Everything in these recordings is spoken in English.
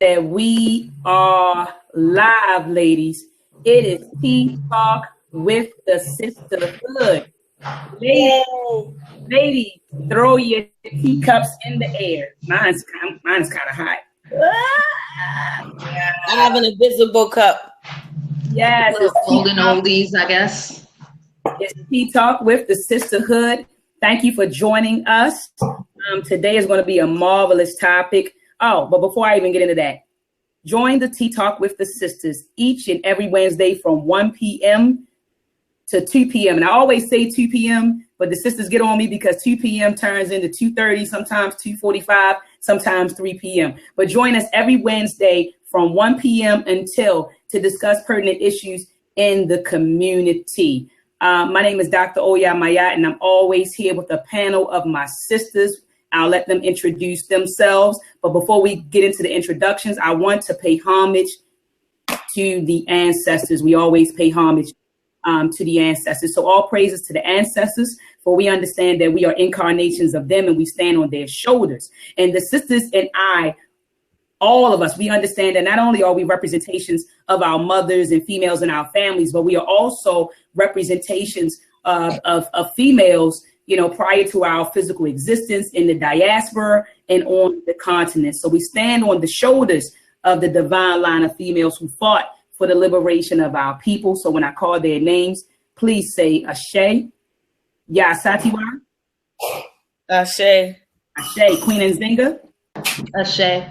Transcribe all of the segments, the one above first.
that we are live, ladies. It is Tea Talk with the Sisterhood. Ladies, throw your teacups in the air. Mine's kind of hot. I have an invisible cup. Yes, it's golden oldies, I guess. It's Tea Talk with the Sisterhood. Thank you for joining us. Today is going to be a marvelous topic. Oh, but before I even get into that, join the Tea Talk with the Sisters each and every Wednesday from 1 p.m. to 2 p.m. And I always say 2 p.m., but the sisters get on me because 2 p.m. turns into 2:30, sometimes 2:45, sometimes 3 p.m. But join us every Wednesday from 1 p.m. until to discuss pertinent issues in the community. My name is Dr. Oya Mayat, and I'm always here with a panel of my sisters. I'll let them introduce themselves. But before we get into the introductions, I want to pay homage to the ancestors. We always pay homage to the ancestors. So all praises to the ancestors, for we understand that we are incarnations of them and we stand on their shoulders. And the sisters and I, all of us, we understand that not only are we representations of our mothers and females in our families, but we are also representations of females, you know, prior to our physical existence in the diaspora and on the continent. So we stand on the shoulders of the divine line of females who fought for the liberation of our people. So when I call their names, please say Ashe, Yasatiwa, Ashe, Ashe, Queen Nzinga, Ashe,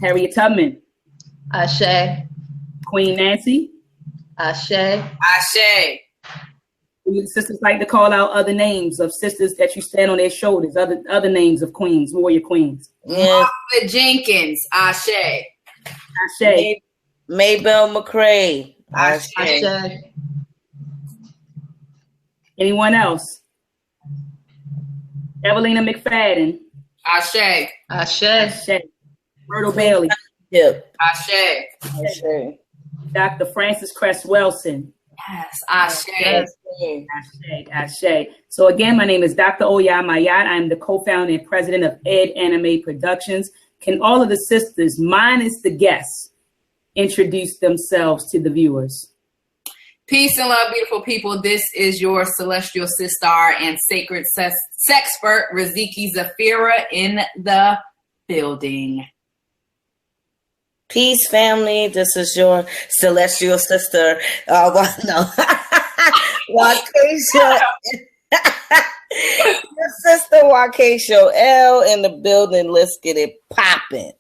Harriet Tubman, Ashe, Queen Nancy, Ashe, Ashe. You sisters like to call out other names of sisters that you stand on their shoulders, other names of queens, warrior queens. Yeah. Martha Jenkins, Ashe. Ashe. Maybelle McCray, Ashe. Ashe. Anyone else? Evelina McFadden. Ashe. Ashe. Ashe. Myrtle Bailey. Yep. Ashe. Ashe. Dr. Frances Cress Wilson. Yes, Ashe. Ashe. Ashe. So again, my name is Dr. Oya Mayat. I'm the co-founder and president of Ed Anime Productions. Can all of the sisters, minus the guests, introduce themselves to the viewers? Peace and love, beautiful people. This is your celestial sister and sacred sexpert, Raziki Zafira, in the building. Peace, family. This is your celestial sister. Wakeisha. Your sister Wakeisha L in the building. Let's get it popping.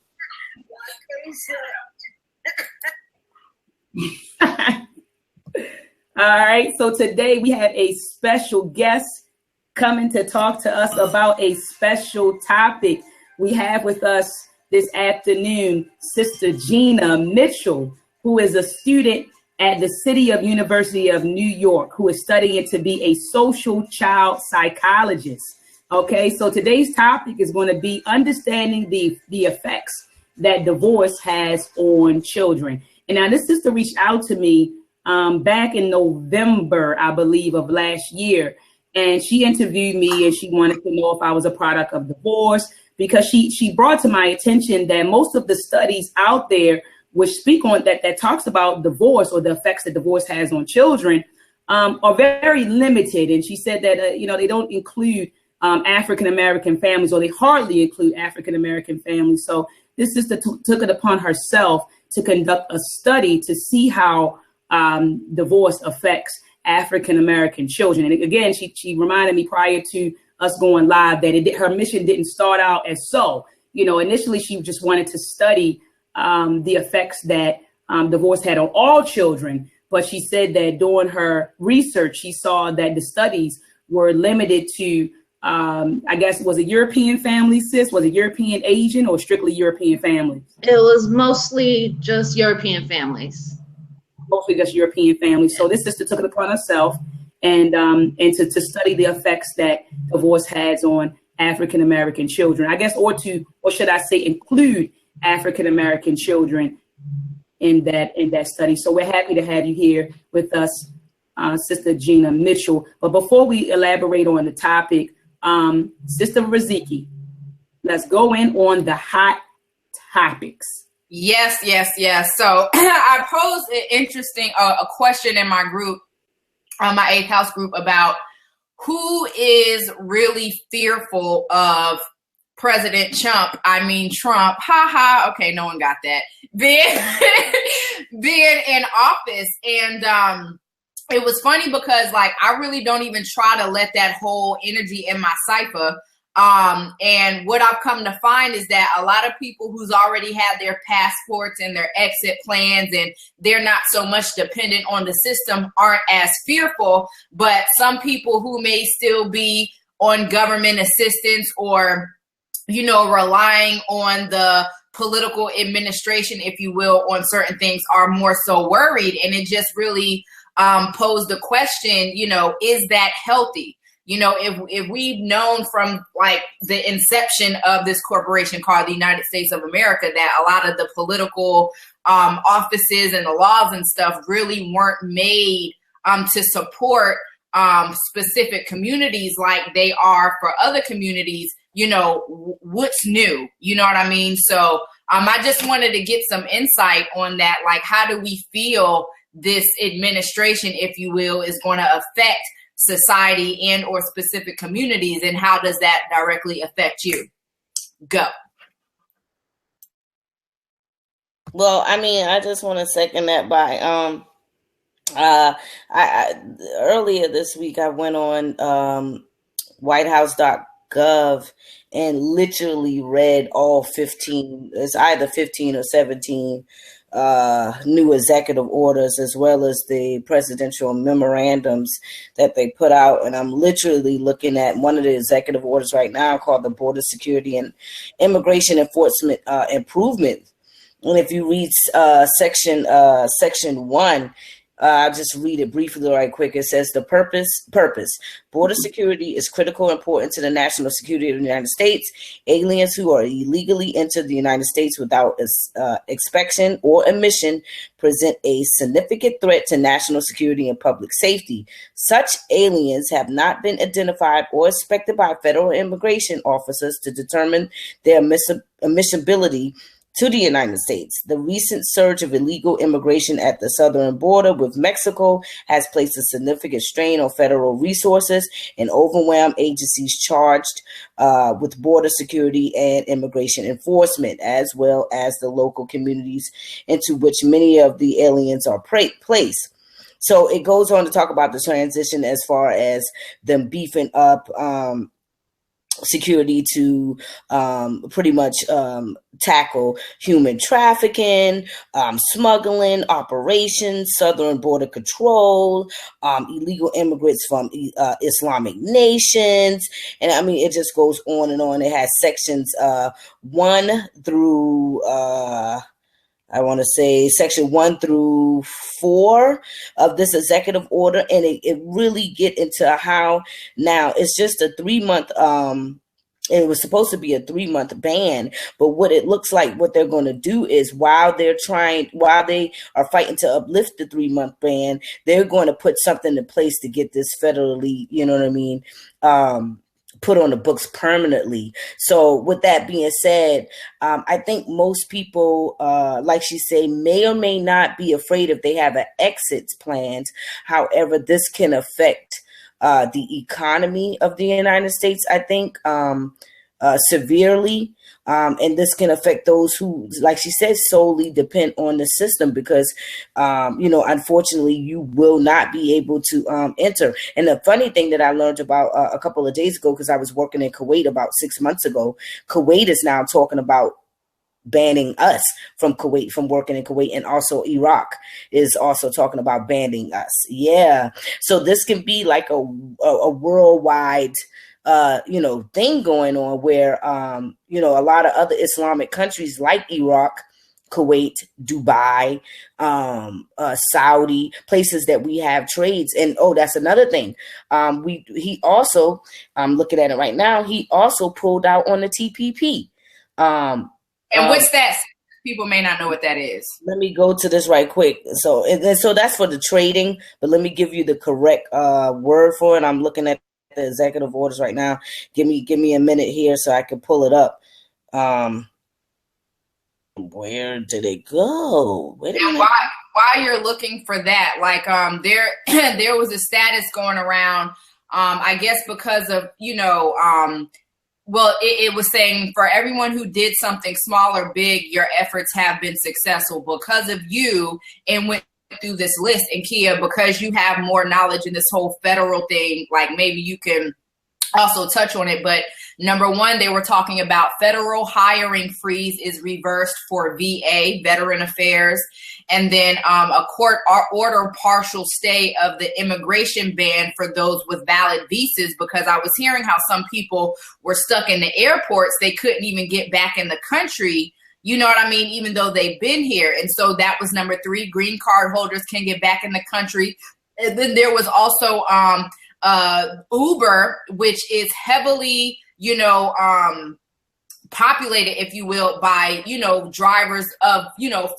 All right. So today we have a special guest coming to talk to us about a special topic. We have with us this afternoon, Sister Gina Mitchell, who is a student at the City of University of New York, who is studying to be a social child psychologist. Okay, so today's topic is going to be understanding the effects that divorce has on children. And now this sister reached out to me back in November, I believe, of last year. And she interviewed me and she wanted to know if I was a product of divorce, because she brought to my attention that most of the studies out there which speak on that talks about divorce or the effects that divorce has on children are very limited. And she said that, they don't include African-American families, or they hardly include African-American families. So this sister took it upon herself to conduct a study to see how divorce affects African-American children. And again, she reminded me prior to us going live that her mission didn't start out as so. Initially she just wanted to study the effects that divorce had on all children. But she said that during her research, she saw that the studies were limited to, I guess, was it European families, sis? Was it European Asian or strictly European families? It was mostly just European families. Mostly just European families. So this sister took it upon herself and to study the effects that divorce has on African-American children, I guess, or should I say include African-American children in that study. So we're happy to have you here with us, Sister Gina Mitchell. But before we elaborate on the topic, Sister Raziki, let's go in on the hot topics. Yes, yes, yes. So I posed an interesting a question in my group, my 8th house group, about who is really fearful of President Trump. I mean Trump. Ha ha. Okay, no one got that. Being in office, and it was funny because like I really don't even try to let that whole energy in my cipher. And what I've come to find is that a lot of people who's already had their passports and their exit plans, and they're not so much dependent on the system, aren't as fearful. But some people who may still be on government assistance, or, you know, relying on the political administration, if you will, on certain things, are more so worried. And it just really posed the question, you know, is that healthy? You know, if we've known from like the inception of this corporation called the United States of America that a lot of the political offices and the laws and stuff really weren't made to support specific communities like they are for other communities, you know, what's new? You know what I mean? So I just wanted to get some insight on that. Like, how do we feel this administration, if you will, is going to affect society and or specific communities, and how does that directly affect you? Go. Well, I mean, I just want to second that by I earlier this week I went on whitehouse.gov and literally read all 15, it's either 15 or 17 new executive orders, as well as the presidential memorandums that they put out. And I'm literally looking at one of the executive orders right now called the Border Security and Immigration Enforcement Improvement. And if you read section 1, I'll just read it briefly right quick. It says the purpose. Border security is critical important to the national security of the United States. Aliens who are illegally entered the United States without inspection or admission present a significant threat to national security and public safety. Such aliens have not been identified or inspected by federal immigration officers to determine their admissibility to the United States. The recent surge of illegal immigration at the southern border with Mexico has placed a significant strain on federal resources and overwhelmed agencies charged with border security and immigration enforcement, as well as the local communities into which many of the aliens are placed. So it goes on to talk about the transition as far as them beefing up security to pretty much tackle human trafficking, smuggling operations, southern border control, illegal immigrants from Islamic nations. And I mean, it just goes on and on. It has sections 1 through I want to say section 1 through 4 of this executive order. And it really get into how now it's just a 3-month, it was supposed to be a 3-month ban, but what it looks like what they're going to do is while they are fighting to uplift the 3-month ban, they're going to put something in place to get this federally, you know what I mean, put on the books permanently. So with that being said, I think most people, like she said, may or may not be afraid if they have an exit plans. However, this can affect the economy of the United States, I think, severely. And this can affect those who, like she said, solely depend on the system because, unfortunately, you will not be able to enter. And the funny thing that I learned about a couple of days ago, because I was working in Kuwait about 6 months ago, Kuwait is now talking about banning us from Kuwait, from working in Kuwait, and also Iraq is also talking about banning us. Yeah. So this can be like a worldwide thing going on where, a lot of other Islamic countries like Iraq, Kuwait, Dubai, Saudi, places that we have trades. And, that's another thing. He also, I'm looking at it right now, he also pulled out on the TPP. And what's that? People may not know what that is. Let me go to this right quick. So that's for the trading, but let me give you the correct word for it. I'm looking at the executive orders right now. Give me a minute here so I can pull it up. Where did it go? Wait a And minute. while you're looking for that, like there there was a status going around, I guess because of, well, it was saying for everyone who did something small or big, your efforts have been successful because of you, and went through this list. And Kia, because you have more knowledge in this whole federal thing, like maybe you can also touch on it. But number one, they were talking about federal hiring freeze is reversed for VA, Veteran Affairs. And then a court order partial stay of the immigration ban for those with valid visas, because I was hearing how some people were stuck in the airports. They couldn't even get back in the country. You know what I mean? Even though they've been here. And so that was number three. Green card holders can get back in the country. And then there was also Uber, which is heavily, populated, if you will, by, drivers of,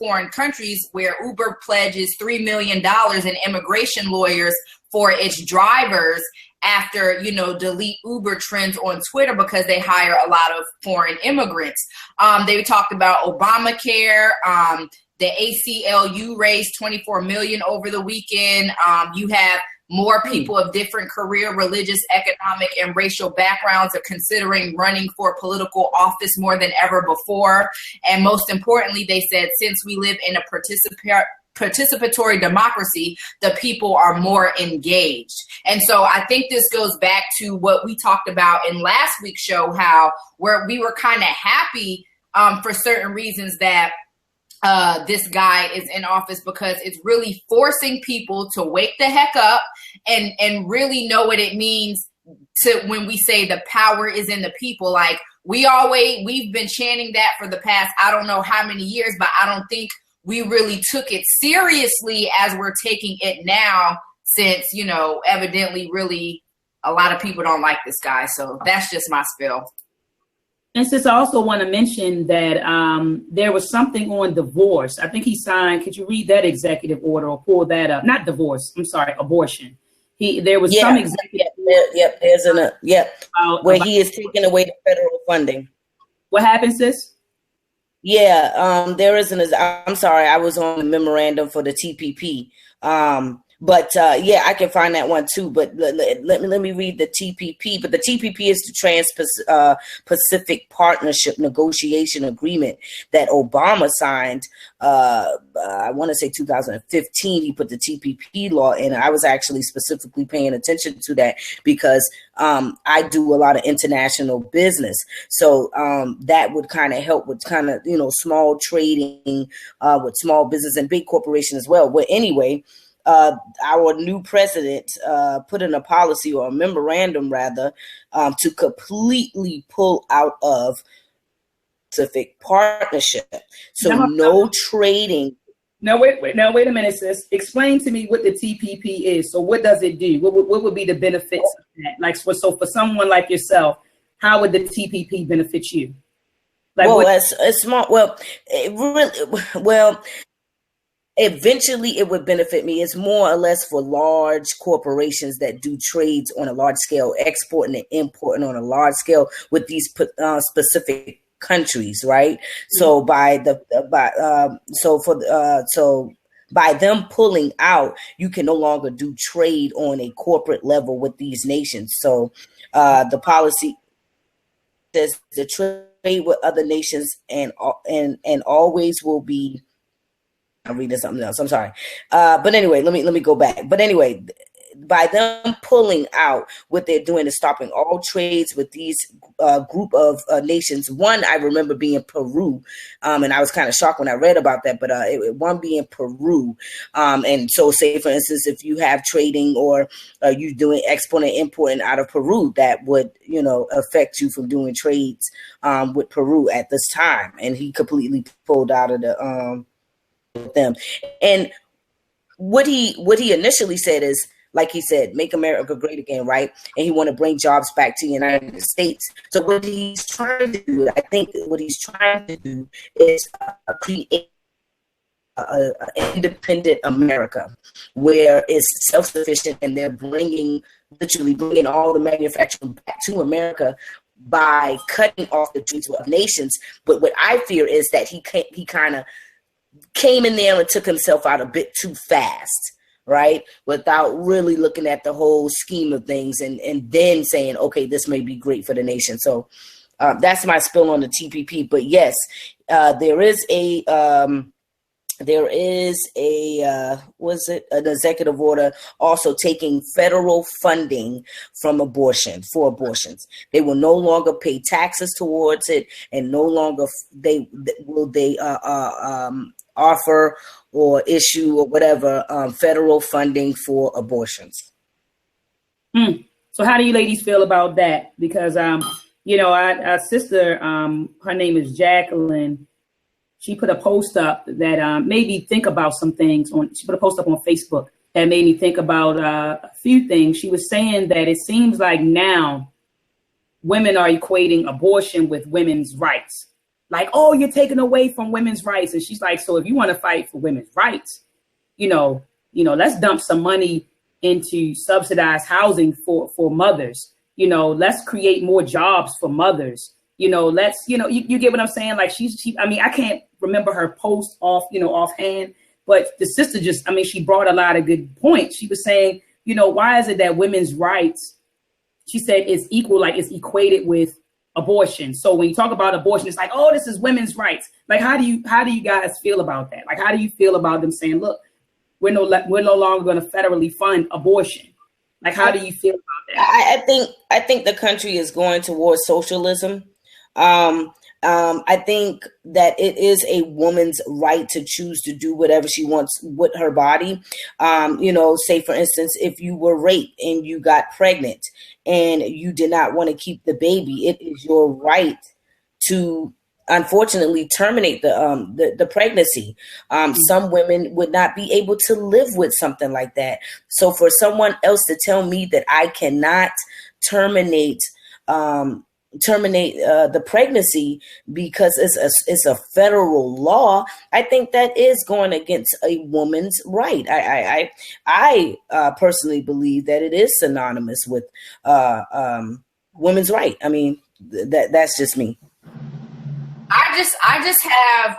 foreign countries, where Uber pledges $3 million in immigration lawyers for its drivers after, delete Uber trends on Twitter because they hire a lot of foreign immigrants. They talked about Obamacare. The ACLU raised $24 million over the weekend. You have more people of different career, religious, economic, and racial backgrounds are considering running for political office more than ever before. And most importantly, they said, since we live in a participatory democracy, the people are more engaged. And so I think this goes back to what we talked about in last week's show, how we were kind of happy for certain reasons that this guy is in office, because it's really forcing people to wake the heck up and really know what it means to, when we say the power is in the people. Like we've been chanting that for the past, I don't know how many years, but I don't think we really took it seriously as we're taking it now, since, evidently really a lot of people don't like this guy. So that's just my spill. And since I also want to mention that there was something on divorce. I think he signed. Could you read that executive order or pull that up? Not divorce. I'm sorry, abortion. There was some executive. Where he is taking away the federal funding. What happened, sis? Yeah, there isn't. I'm sorry, I was on the memorandum for the TPP. But I can find that one too. But let me read the TPP. But the TPP is the Trans-Pacific Partnership Negotiation Agreement that Obama signed. I want to say 2015. He put the TPP law in. I was actually specifically paying attention to that because I do a lot of international business. So that would kind of help with small trading with small business and big corporations as well. Well, anyway. Our new president put in a policy, or a memorandum rather, to completely pull out of Pacific Partnership. So no trading. Now wait a minute, sis. Explain to me what the TPP is. So what does it do? What would be the benefits of that? Like, so for someone like yourself, how would the TPP benefit you? Like, it's small. Eventually, it would benefit me. It's more or less for large corporations that do trades on a large scale, exporting and importing on a large scale with these specific countries, right? So by them pulling out, you can no longer do trade on a corporate level with these nations. So the policy says the trade with other nations and always will be. I'm reading something else. I'm sorry. But anyway, let me go back. But anyway, by them pulling out, what they're doing is stopping all trades with these group of nations. One, I remember being Peru, and I was kind of shocked when I read about that. But one being Peru, and so say for instance, if you have trading or you doing exporting and importing out of Peru, that would affect you from doing trades with Peru at this time. And he completely pulled out of the with them. And what he initially said is, like he said, make America great again, right? And he want to bring jobs back to the United States. So what he's trying to do, I think what he's trying to do is create an independent America where it's self-sufficient, and they're literally bringing all the manufacturing back to America, by cutting off the Jewish of nations. But what I fear is that he kind of came in there and took himself out a bit too fast, right? Without really looking at the whole scheme of things and then saying, okay, this may be great for the nation. So that's my spill on the TPP. But yes, there is an executive order also taking federal funding for abortions. They will no longer pay taxes towards it, and no longer will offer or issue or whatever federal funding for abortions. So how do you ladies feel about that? Because our sister, her name is Jacqueline. She put a post up that made me think about some things. She put a post up on Facebook that made me think about a few things. She was saying that it seems like now women are equating abortion with women's rights. Like, oh, you're taking away from women's rights. And she's like, so if you want to fight for women's rights, let's dump some money into subsidized housing for mothers. Let's create more jobs for mothers. You get what I'm saying? Like I can't remember her post offhand, but the sister she brought a lot of good points. She was saying, why is it that women's rights, she said, is equal, like it's equated with abortion. So when you talk about abortion, it's like, oh, this is women's rights. Like, how do you guys feel about that? Like, how do you feel about them saying, look, we're no longer going to federally fund abortion? Like, how do you feel about that? I think the country is going towards socialism. I think that it is a woman's right to choose to do whatever she wants with her body. Say, for instance, if you were raped and you got pregnant and you did not want to keep the baby, it is your right to, unfortunately, terminate the pregnancy. Some women would not be able to live with something like that. So for someone else to tell me that I cannot terminate the pregnancy because it's a federal law, I think that is going against a woman's right. I personally believe that it is synonymous with women's right. I mean, that's just me. I just have,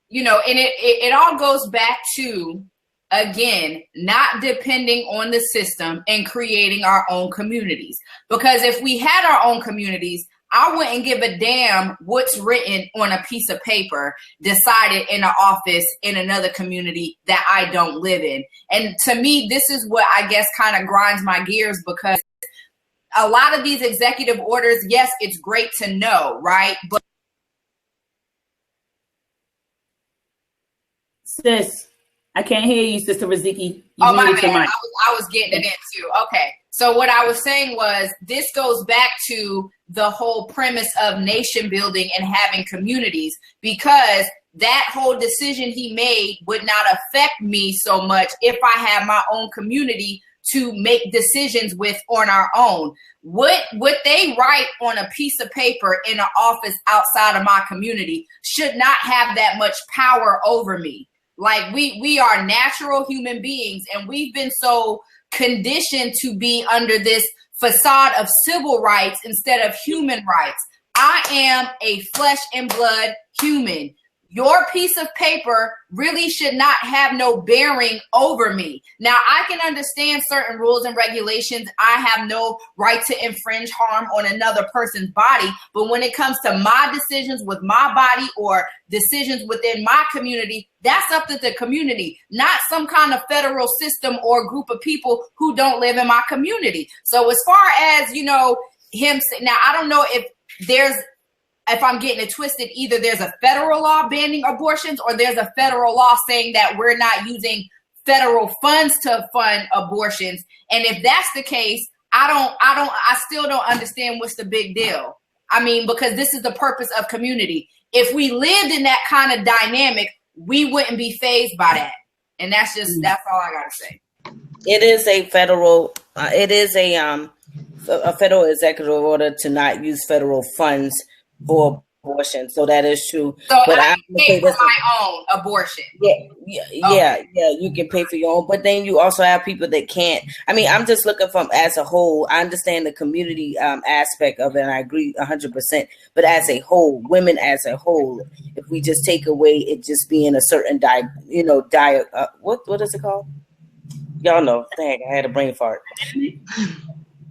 and it all goes back to, again, not depending on the system and creating our own communities. Because if we had our own communities, I wouldn't give a damn what's written on a piece of paper decided in an office in another community that I don't live in. And to me, this is what I guess kind of grinds my gears, because a lot of these executive orders, yes, it's great to know, right? But sis, I can't hear you, Sister Raziki. Oh, my bad. I was getting it in too. Okay. So what I was saying was, this goes back to the whole premise of nation building and having communities, because that whole decision he made would not affect me so much if I had my own community to make decisions with on our own. What they write on a piece of paper in an office outside of my community should not have that much power over me. Like, we are natural human beings, and we've been so conditioned to be under this facade of civil rights instead of human rights. I am a flesh and blood human. Your piece of paper really should not have no bearing over me. Now, I can understand certain rules and regulations. I have no right to infringe harm on another person's body. But when it comes to my decisions with my body or decisions within my community, that's up to the community, not some kind of federal system or group of people who don't live in my community. So as far as, him, now, I don't know if I'm getting it twisted, either there's a federal law banning abortions or there's a federal law saying that we're not using federal funds to fund abortions. And if that's the case, I still don't understand what's the big deal. I mean, because this is the purpose of community. If we lived in that kind of dynamic, we wouldn't be fazed by that. And that's all I got to say. It is a federal executive order to not use federal funds for abortion, so that is true. So but I can pay for my own abortion. Yeah, you can pay for your own, but then you also have people that can't. I mean, I'm just looking from as a whole. I understand the community aspect of it, and I agree 100%. But as a whole, women as a whole, if we just take away it just being a certain diet, what is it called? Y'all know. Dang, I had a brain fart.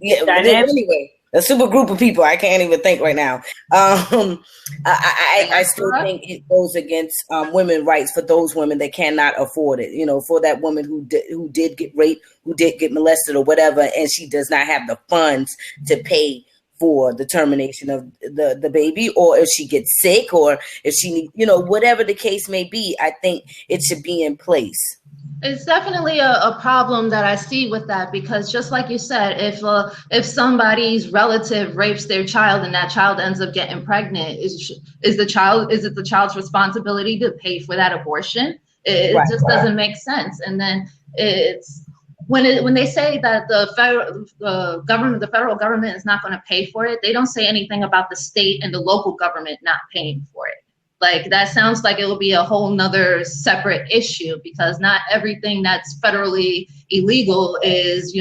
Yeah. Anyway, a super group of people. I can't even think right now. I still think it goes against women's rights for those women that cannot afford it. You know, for that woman who did get raped, who did get molested or whatever, and she does not have the funds to pay for the termination of the baby, or if she gets sick, or if she need, whatever the case may be. I think it should be in place. It's definitely a problem that I see with that, because just like you said, if somebody's relative rapes their child and that child ends up getting pregnant, is it the child's responsibility to pay for that abortion? It just doesn't make sense. And then it's when they say that the federal government is not going to pay for it, they don't say anything about the state and the local government not paying for it. Like, that sounds like it will be a whole nother separate issue, because not everything that's federally illegal is,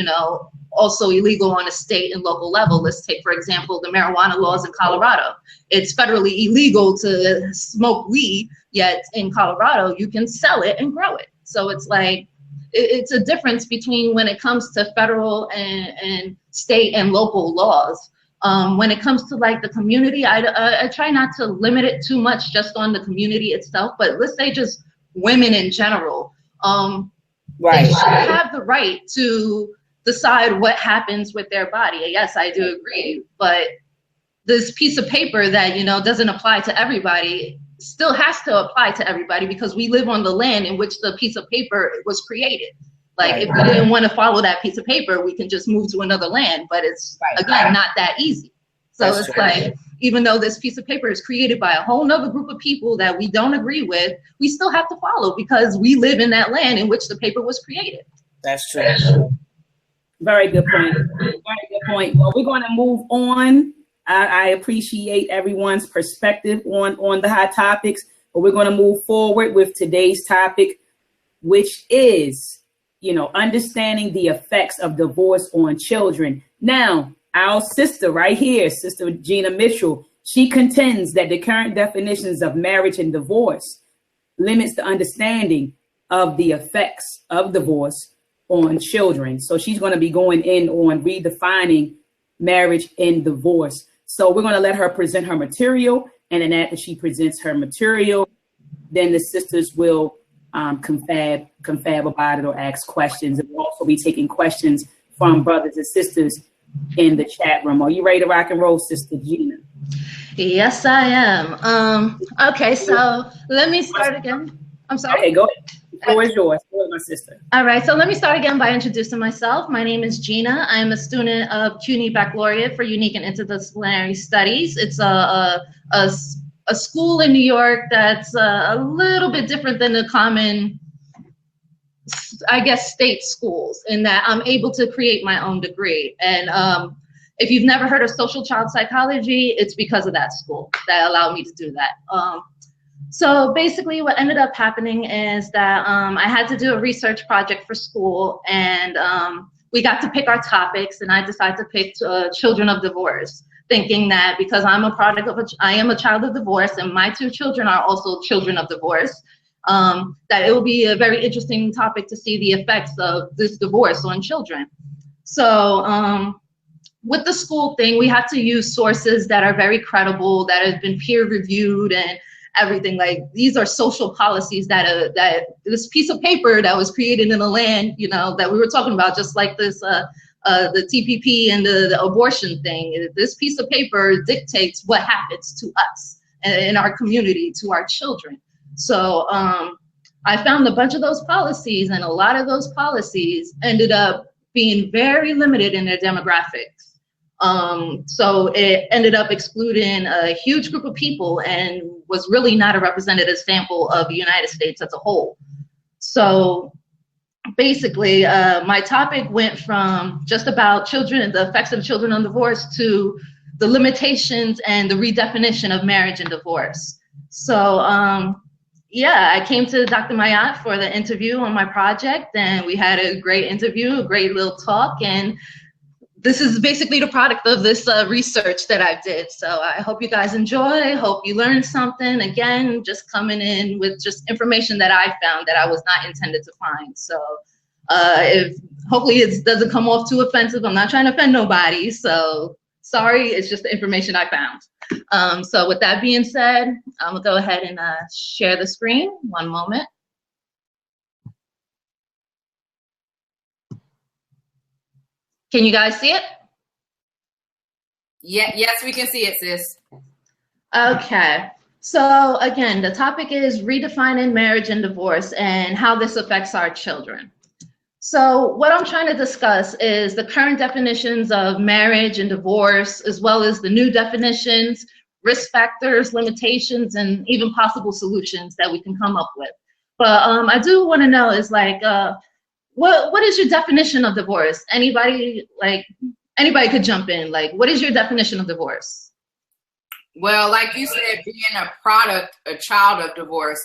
also illegal on a state and local level. Let's take, for example, the marijuana laws in Colorado. It's federally illegal to smoke weed, yet in Colorado, you can sell it and grow it. So it's like, it's a difference between when it comes to federal and state and local laws. When it comes to like the community, I try not to limit it too much just on the community itself, but let's say just women in general. They should have the right to decide what happens with their body. Yes, I do agree, but this piece of paper that, doesn't apply to everybody still has to apply to everybody, because we live on the land in which the piece of paper was created. Like, if we didn't want to follow that piece of paper, we can just move to another land, but it's, again, not that easy. So it's like, even though this piece of paper is created by a whole nother group of people that we don't agree with, we still have to follow, because we live in that land in which the paper was created. That's true. Very good point. Very good point. Well, we're going to move on. I appreciate everyone's perspective on the hot topics, but we're going to move forward with today's topic, which is, understanding the effects of divorce on children. Now, our sister right here, Sister Gina Mitchell, she contends that the current definitions of marriage and divorce limits the understanding of the effects of divorce on children. So she's going to be going in on redefining marriage and divorce. So we're going to let her present her material, and then after she presents her material, then the sisters will confab about it or ask questions. And we'll also be taking questions from brothers and sisters in the chat room. Are you ready to rock and roll, Sister Gina? Yes, I am. Okay, so let me start again. I'm sorry. Okay, go ahead. The floor is yours. Go ahead, my sister. All right, so let me start again by introducing myself. My name is Gina. I'm a student of CUNY Baccalaureate for Unique and Interdisciplinary Studies. It's a school in New York that's a little bit different than the common, I guess, state schools, in that I'm able to create my own degree. And if you've never heard of social child psychology, it's because of that school that allowed me to do that. So basically what ended up happening is that I had to do a research project for school, and we got to pick our topics, and I decided to pick children of divorce, thinking that because I'm I am a child of divorce, and my two children are also children of divorce, that it will be a very interesting topic to see the effects of this divorce on children. So with the school thing, we had to use sources that are very credible, that have been peer reviewed and everything. Like, these are social policies that this piece of paper that was created in the land, that we were talking about, just like this, the TPP and the abortion thing. This piece of paper dictates what happens to us in our community, to our children. So I found a bunch of those policies, and a lot of those policies ended up being very limited in their demographics. So it ended up excluding a huge group of people and was really not a representative sample of the United States as a whole. So basically, my topic went from just about children, the effects of children on divorce, to the limitations and the redefinition of marriage and divorce. So yeah, I came to Dr. Mayat for the interview on my project, and we had a great interview, a great little talk, and this is basically the product of this research that I did. So I hope you guys enjoy. Hope you learned something. Again, just coming in with just information that I found that I was not intended to find. So if hopefully it doesn't come off too offensive. I'm not trying to offend nobody. So sorry, it's just the information I found. So with that being said, I'm gonna go ahead and share the screen. One moment. Can you guys see it? Yeah, yes, we can see it, sis. Okay. So again, the topic is redefining marriage and divorce and how this affects our children. So what I'm trying to discuss is the current definitions of marriage and divorce, as well as the new definitions, risk factors, limitations, and even possible solutions that we can come up with. But I do want to know is like, what is your definition of divorce? Anybody could jump in. Like, what is your definition of divorce? Well, like you said, being a child of divorce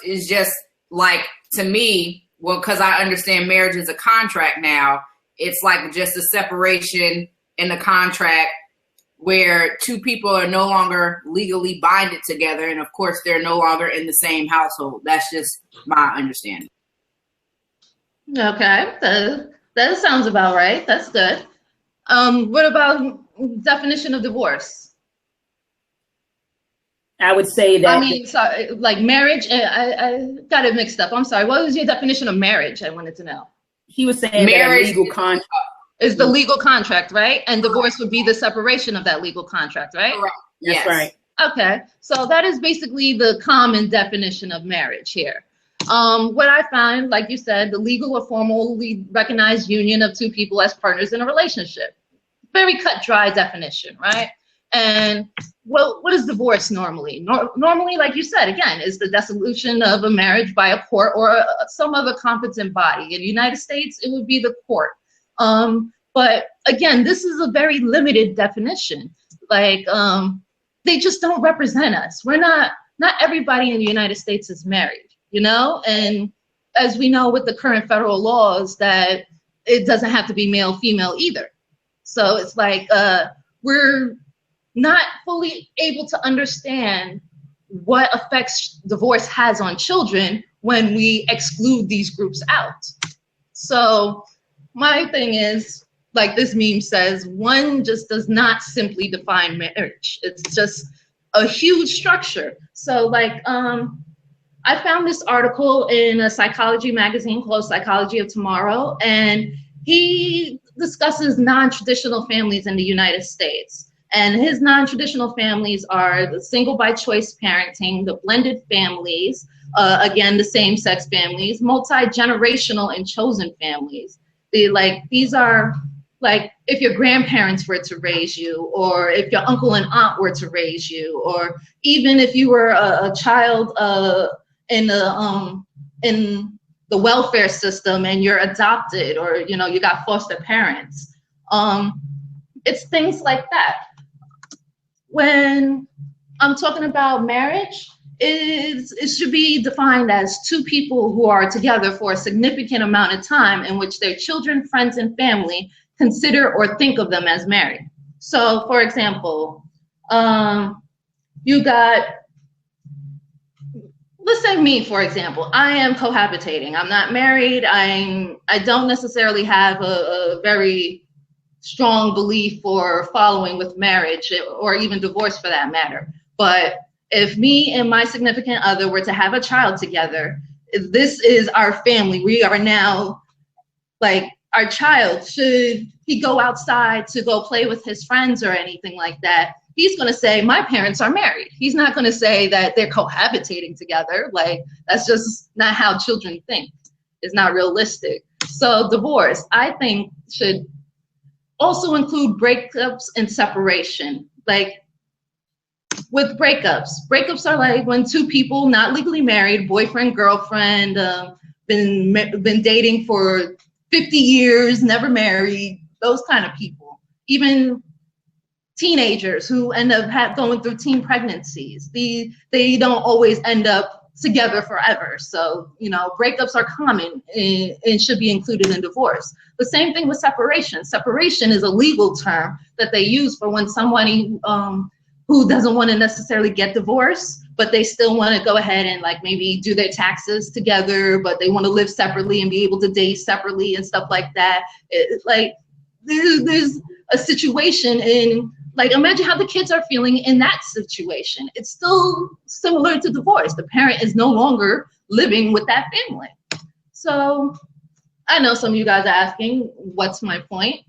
is just like, to me, well, because I understand marriage is a contract now, it's like just a separation in the contract where two people are no longer legally binded together. And of course, they're no longer in the same household. That's just my understanding. Okay, that sounds about right. That's good. What about definition of divorce? I would say that. I mean, sorry, like marriage. I got it mixed up. I'm sorry. What was your definition of marriage? I wanted to know. He was saying marriage that legal contract is the legal contract, right? And divorce would be the separation of that legal contract, right? Correct. That's right. Okay, so that is basically the common definition of marriage here. What I find, like you said, the legal or formally recognized union of two people as partners in a relationship. Very cut, dry definition, right? And what is divorce normally? Normally, like you said, again, is the dissolution of a marriage by a court or some other competent body. In the United States, it would be the court. But again, this is a very limited definition. Like, they just don't represent us. We're not everybody in the United States is married. You know, and as we know with the current federal laws that it doesn't have to be male, female either. So it's like we're not fully able to understand what effects divorce has on children when we exclude these groups out. So my thing is, like this meme says, one just does not simply define marriage. It's just a huge structure. So like, I found this article in a psychology magazine called Psychology of Tomorrow, and he discusses non-traditional families in the United States. And his non-traditional families are the single by choice parenting, the blended families, again, the same-sex families, multi-generational and chosen families. These are like if your grandparents were to raise you, or if your uncle and aunt were to raise you, or even if you were a child in the welfare system and you're adopted, or you know, you got foster parents. It's things like that. When I'm talking about marriage, it should be defined as two people who are together for a significant amount of time in which their children, friends, and family consider or think of them as married. So for example, you got, let's say me, for example. I am cohabitating. I'm not married. I don't necessarily have a very strong belief or following with marriage, or even divorce for that matter. But if me and my significant other were to have a child together, this is our family. We are now, like, our child, should he go outside to go play with his friends or anything like that, he's going to say, my parents are married. He's not going to say that they're cohabitating together. Like, that's just not how children think. It's not realistic. So divorce, I think, should also include breakups and separation. Like, with breakups are like when two people not legally married, boyfriend, girlfriend, been dating for 50 years, never married, those kind of people. Even teenagers who end up going through teen pregnancies. They don't always end up together forever. So, breakups are common and should be included in divorce. The same thing with separation. Separation is a legal term that they use for when somebody who doesn't want to necessarily get divorced, but they still want to go ahead and like maybe do their taxes together, but they want to live separately and be able to date separately and stuff like that. There's a situation in, like, imagine how the kids are feeling in that situation. It's still similar to divorce. The parent is no longer living with that family. So I know some of you guys are asking, what's my point?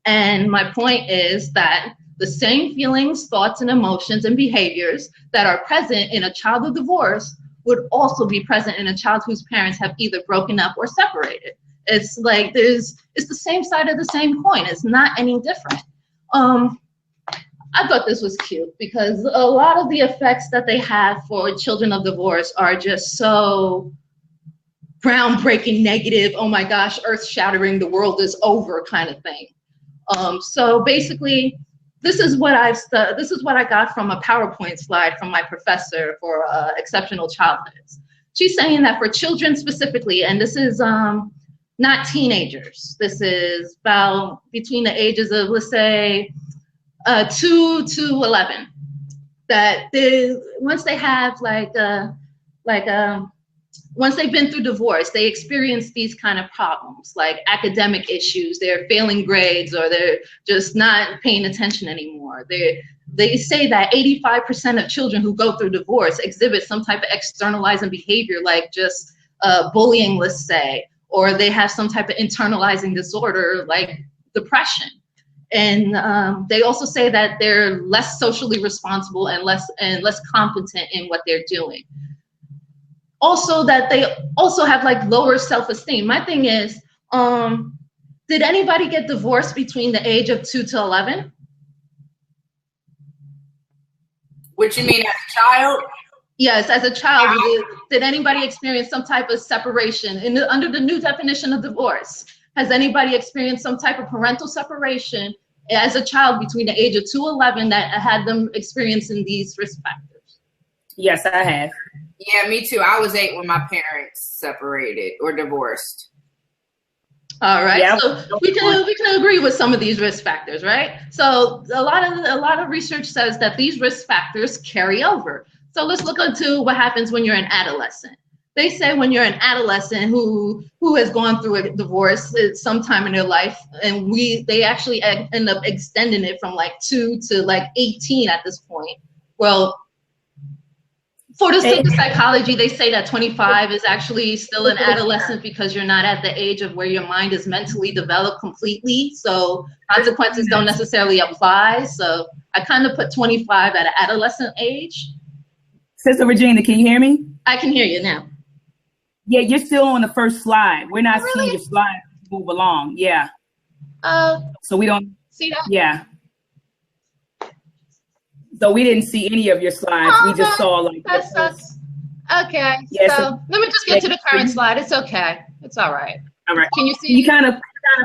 And my point is that the same feelings, thoughts, and emotions and behaviors that are present in a child of divorce would also be present in a child whose parents have either broken up or separated. It's like it's the same side of the same coin. It's not any different. I thought this was cute because a lot of the effects that they have for children of divorce are just so groundbreaking, negative, oh my gosh, earth shattering, the world is over kind of thing. So basically, this is what I got from a PowerPoint slide from my professor for exceptional childhoods. She's saying that for children specifically, and this is not teenagers, this is about between the ages of, let's say, 2 to 11, that once they have once they've been through divorce, they experience these kind of problems like academic issues, they're failing grades, or they're just not paying attention anymore. They say that 85% of children who go through divorce exhibit some type of externalizing behavior, like just bullying, let's say, or they have some type of internalizing disorder like depression. And they also say that they're less socially responsible and less competent in what they're doing. Also, that they also have like lower self-esteem. My thing is, did anybody get divorced between the age of 2 to 11? What you mean, as a child? Yes, as a child, did anybody experience some type of separation? Under the new definition of divorce, has anybody experienced some type of parental separation as a child between the age of 2 to 11 that had them experiencing these risk factors? Yes, I have. Yeah, me too. I was 8 when my parents separated or divorced. All right, yeah. So we can agree with some of these risk factors, right? So a lot of research says that these risk factors carry over. So let's look into what happens when you're an adolescent. They say when you're an adolescent who has gone through a divorce at some time in their life, and they actually end up extending it from like 2 to like 18 at this point. Well, for the sake of psychology, they say that 25 is actually still an adolescent because you're not at the age of where your mind is mentally developed completely. So consequences don't necessarily apply. So I kind of put 25 at an adolescent age. Sister Regina, can you hear me? I can hear you now. Yeah, you're still on the first slide. We're not seeing your slide move along. Yeah. So we don't see that. Yeah. So we didn't see any of your slides. We just saw like that's okay. Yeah, so let me just get to the current slide. It's okay. It's all right. All right. Can you see? You kind of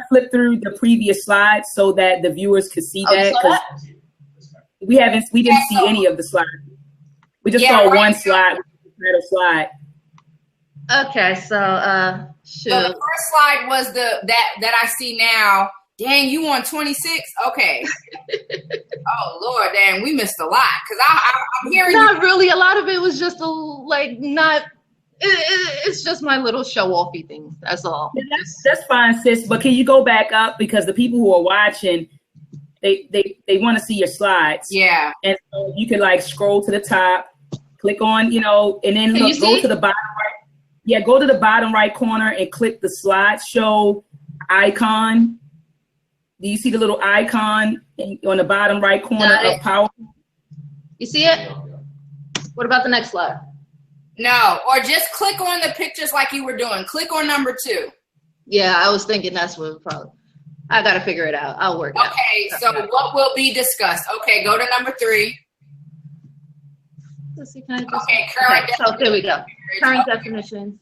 flip through the previous slides so that the viewers could see that, because we didn't see any of the slides. We just saw one slide, middle slide. Okay, so So the first slide was that I see now. Dang, you on 26? Okay. Oh Lord, dang, we missed a lot because I'm hearing. Not really. A lot of it was just it's just my little show-offy thing. That's all. Yeah, that's fine, sis. But can you go back up, because the people who are watching, they want to see your slides. Yeah. And so you can like scroll to the top, click on, and then go to the bottom right. Yeah, go to the bottom right corner and click the slideshow icon. Do you see the little icon on the bottom right corner of PowerPoint? You see it? What about the next slide? No, or just click on the pictures like you were doing. Click on number 2. Yeah, I was thinking that's what probably. I got to figure it out. I'll work it out. Okay, so what will be discussed? Okay, go to number 3. Let's see, can I just, okay, current. So there we go. Current definitions.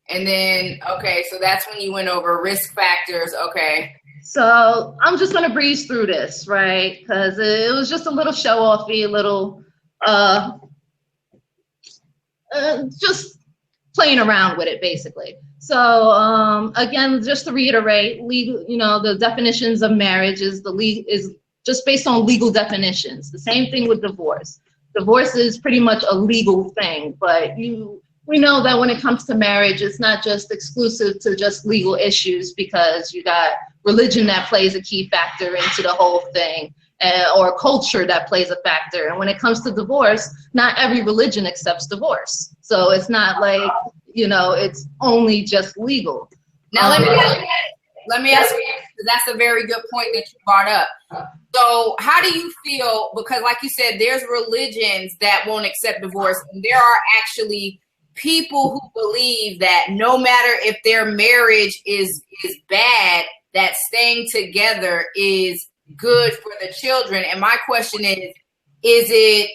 And then, okay, so that's when you went over risk factors. Okay. So I'm just gonna breeze through this, right? Because it was just a little show-offy, a little just playing around with it, basically. So again, just to reiterate, legal, the definitions of marriage is just based on legal definitions. The same thing with divorce. Divorce is pretty much a legal thing, but we know that when it comes to marriage, it's not just exclusive to just legal issues, because you got religion that plays a key factor into the whole thing, or culture that plays a factor. And when it comes to divorce, not every religion accepts divorce. So it's not like, it's only just legal. Now let me ask you, that's a very good point that you brought up. So how do you feel, because like you said, there's religions that won't accept divorce, and there are actually people who believe that no matter if their marriage is bad, that staying together is good for the children. And my question is it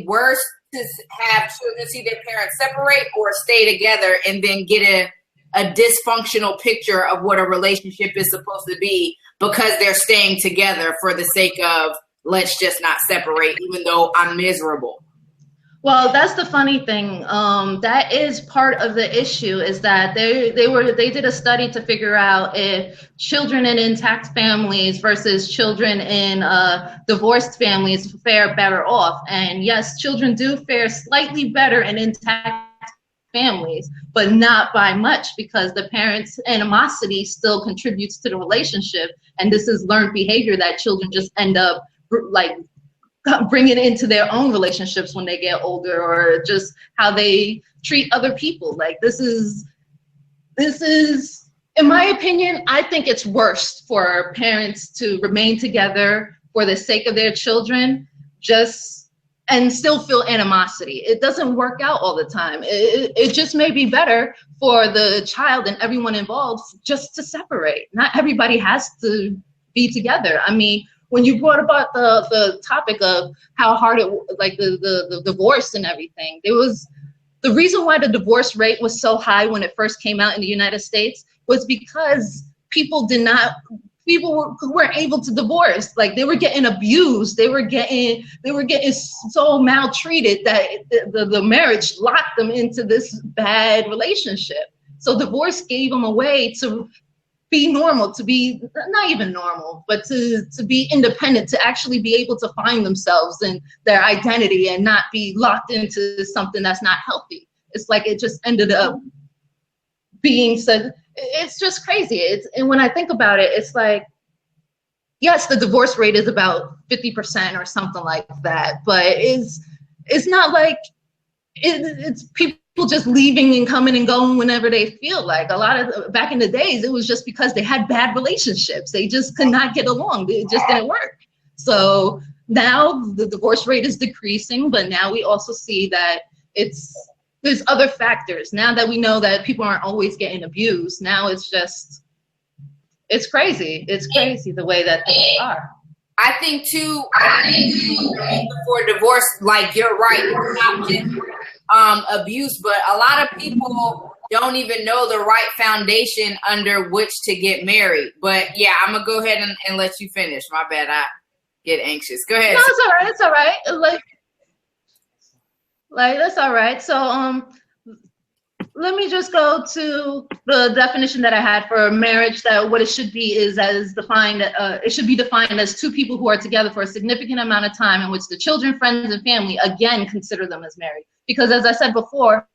worse to have children see their parents separate, or stay together and then get a dysfunctional picture of what a relationship is supposed to be because they're staying together for the sake of, let's just not separate, even though I'm miserable? Well, that's the funny thing. That is part of the issue, is that they did a study to figure out if children in intact families versus children in divorced families fare better off. And yes, children do fare slightly better in intact families, but not by much, because the parents' animosity still contributes to the relationship. And this is learned behavior that children just end up bring it into their own relationships when they get older, or just how they treat other people. Like this is, in my opinion, I think it's worse for parents to remain together for the sake of their children, and still feel animosity. It doesn't work out all the time. It just may be better for the child and everyone involved just to separate. Not everybody has to be together. I mean, when you brought about the topic of how hard the divorce and everything, the reason why the divorce rate was so high when it first came out in the United States was because people weren't able to divorce. Like, they were getting abused. They were getting so maltreated that the marriage locked them into this bad relationship. So divorce gave them a way to be normal, to be not even normal, but to be independent, to actually be able to find themselves and their identity and not be locked into something that's not healthy. It's like it just ended up being said. It's just crazy. And when I think about it, it's like, yes, the divorce rate is about 50% or something like that, but it's not like it's people just leaving and coming and going whenever they feel like. A lot of back in the days, it was just because they had bad relationships. They just could not get along. It just didn't work. So now the divorce rate is decreasing, but now we also see that there's other factors. Now that we know that people aren't always getting abused, now it's crazy. It's crazy the way that things are. I think too, for divorce, like you're right, it's not just abuse, but a lot of people don't even know the right foundation under which to get married. But yeah, I'm gonna go ahead and let you finish. My bad, I get anxious. Go ahead. No, it's all right. Like that's all right. So let me just go to the definition that I had for marriage, that what it should be is as defined, it should be defined as two people who are together for a significant amount of time in which the children, friends, and family, again, consider them as married. Because as I said before,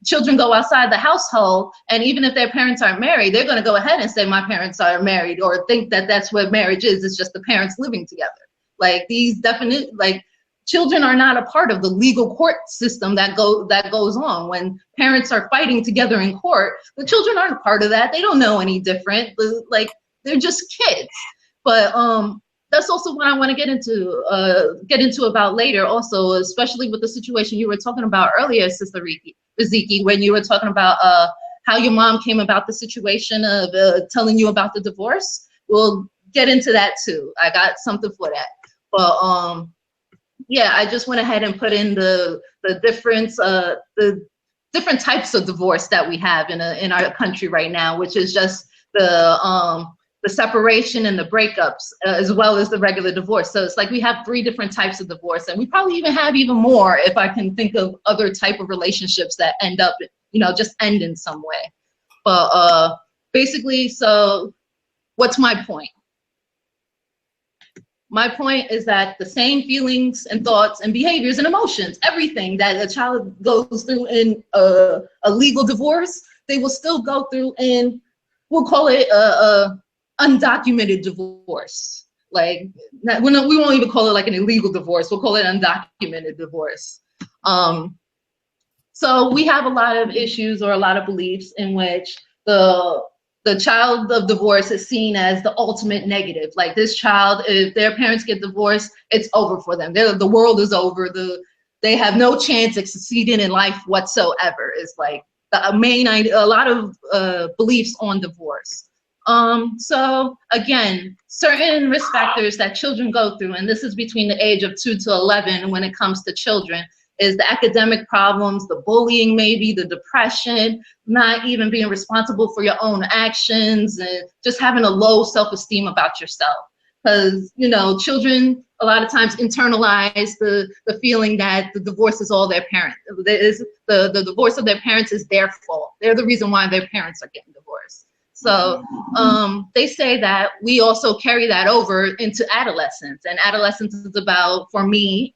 children go outside the household, and even if their parents aren't married, they're going to go ahead and say, my parents are married, or think that that's what marriage is. It's just the parents living together. Like children are not a part of the legal court system that goes on. When parents are fighting together in court, the children aren't a part of that. They don't know any different. Like, they're just kids. But that's also what I want to get into about later also, especially with the situation you were talking about earlier, Sister Riziki, when you were talking about how your mom came about the situation of telling you about the divorce. We'll get into that too. I got something for that. But yeah, I just went ahead and put in the difference, the different types of divorce that we have in our country right now, which is just the the separation and the breakups, as well as the regular divorce. So it's like we have 3 different types of divorce, and we probably even have even more if I can think of other type of relationships that end up, just end in some way. But basically, so what's my point? My point is that the same feelings and thoughts and behaviors and emotions, everything that a child goes through in a legal divorce, they will still go through in, we'll call it a undocumented divorce. Like, we won't even call it like an illegal divorce. We'll call it undocumented divorce. So we have a lot of issues or a lot of beliefs in which the child of divorce is seen as the ultimate negative. Like, this child, if their parents get divorced, it's over for them. The world is over. They have no chance of succeeding in life whatsoever. It's like a lot of beliefs on divorce. So again, certain risk factors that children go through, and this is between the age of 2 to 11 when it comes to children, is the academic problems, the bullying, maybe the depression, not even being responsible for your own actions, and just having a low self-esteem about yourself. Because, children a lot of times internalize the feeling that the divorce is all their parents. The divorce of their parents is their fault. They're the reason why their parents are getting divorced. So they say that we also carry that over into adolescence. And adolescence is about, for me,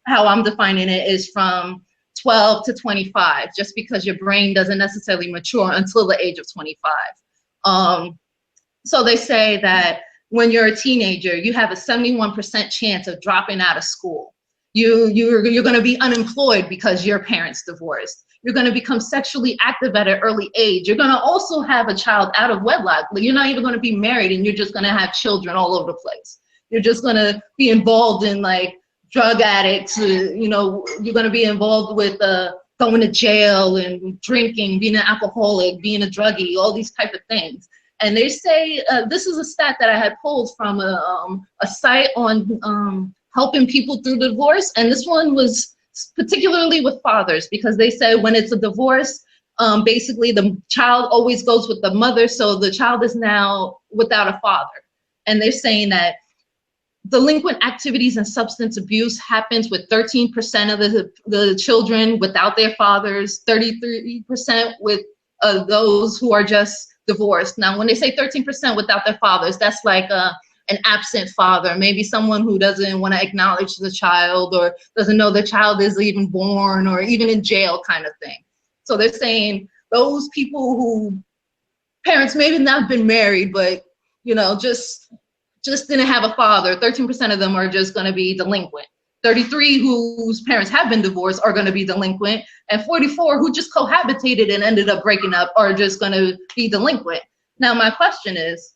how I'm defining it is from 12 to 25, just because your brain doesn't necessarily mature until the age of 25. So they say that when you're a teenager, you have a 71% chance of dropping out of school. You're going to be unemployed because your parents divorced. You're going to become sexually active at an early age. You're going to also have a child out of wedlock. You're not even going to be married, and you're just going to have children all over the place. You're just going to be involved in like drug addicts. You're going to be involved with going to jail and drinking, being an alcoholic, being a druggie, all these type of things. And they say, this is a stat that I had pulled from a site on helping people through divorce. And this one was particularly with fathers, because they say when it's a divorce, basically the child always goes with the mother. So the child is now without a father. And they're saying that delinquent activities and substance abuse happens with 13% of the children without their fathers, 33% with those who are just divorced. Now, when they say 13% without their fathers, that's like an absent father, maybe someone who doesn't want to acknowledge the child or doesn't know the child is even born or even in jail kind of thing. So they're saying those people who parents maybe not been married, but, just didn't have a father, 13% of them are just going to be delinquent. 33 whose parents have been divorced are going to be delinquent, and 44 who just cohabitated and ended up breaking up are just going to be delinquent. Now, my question is,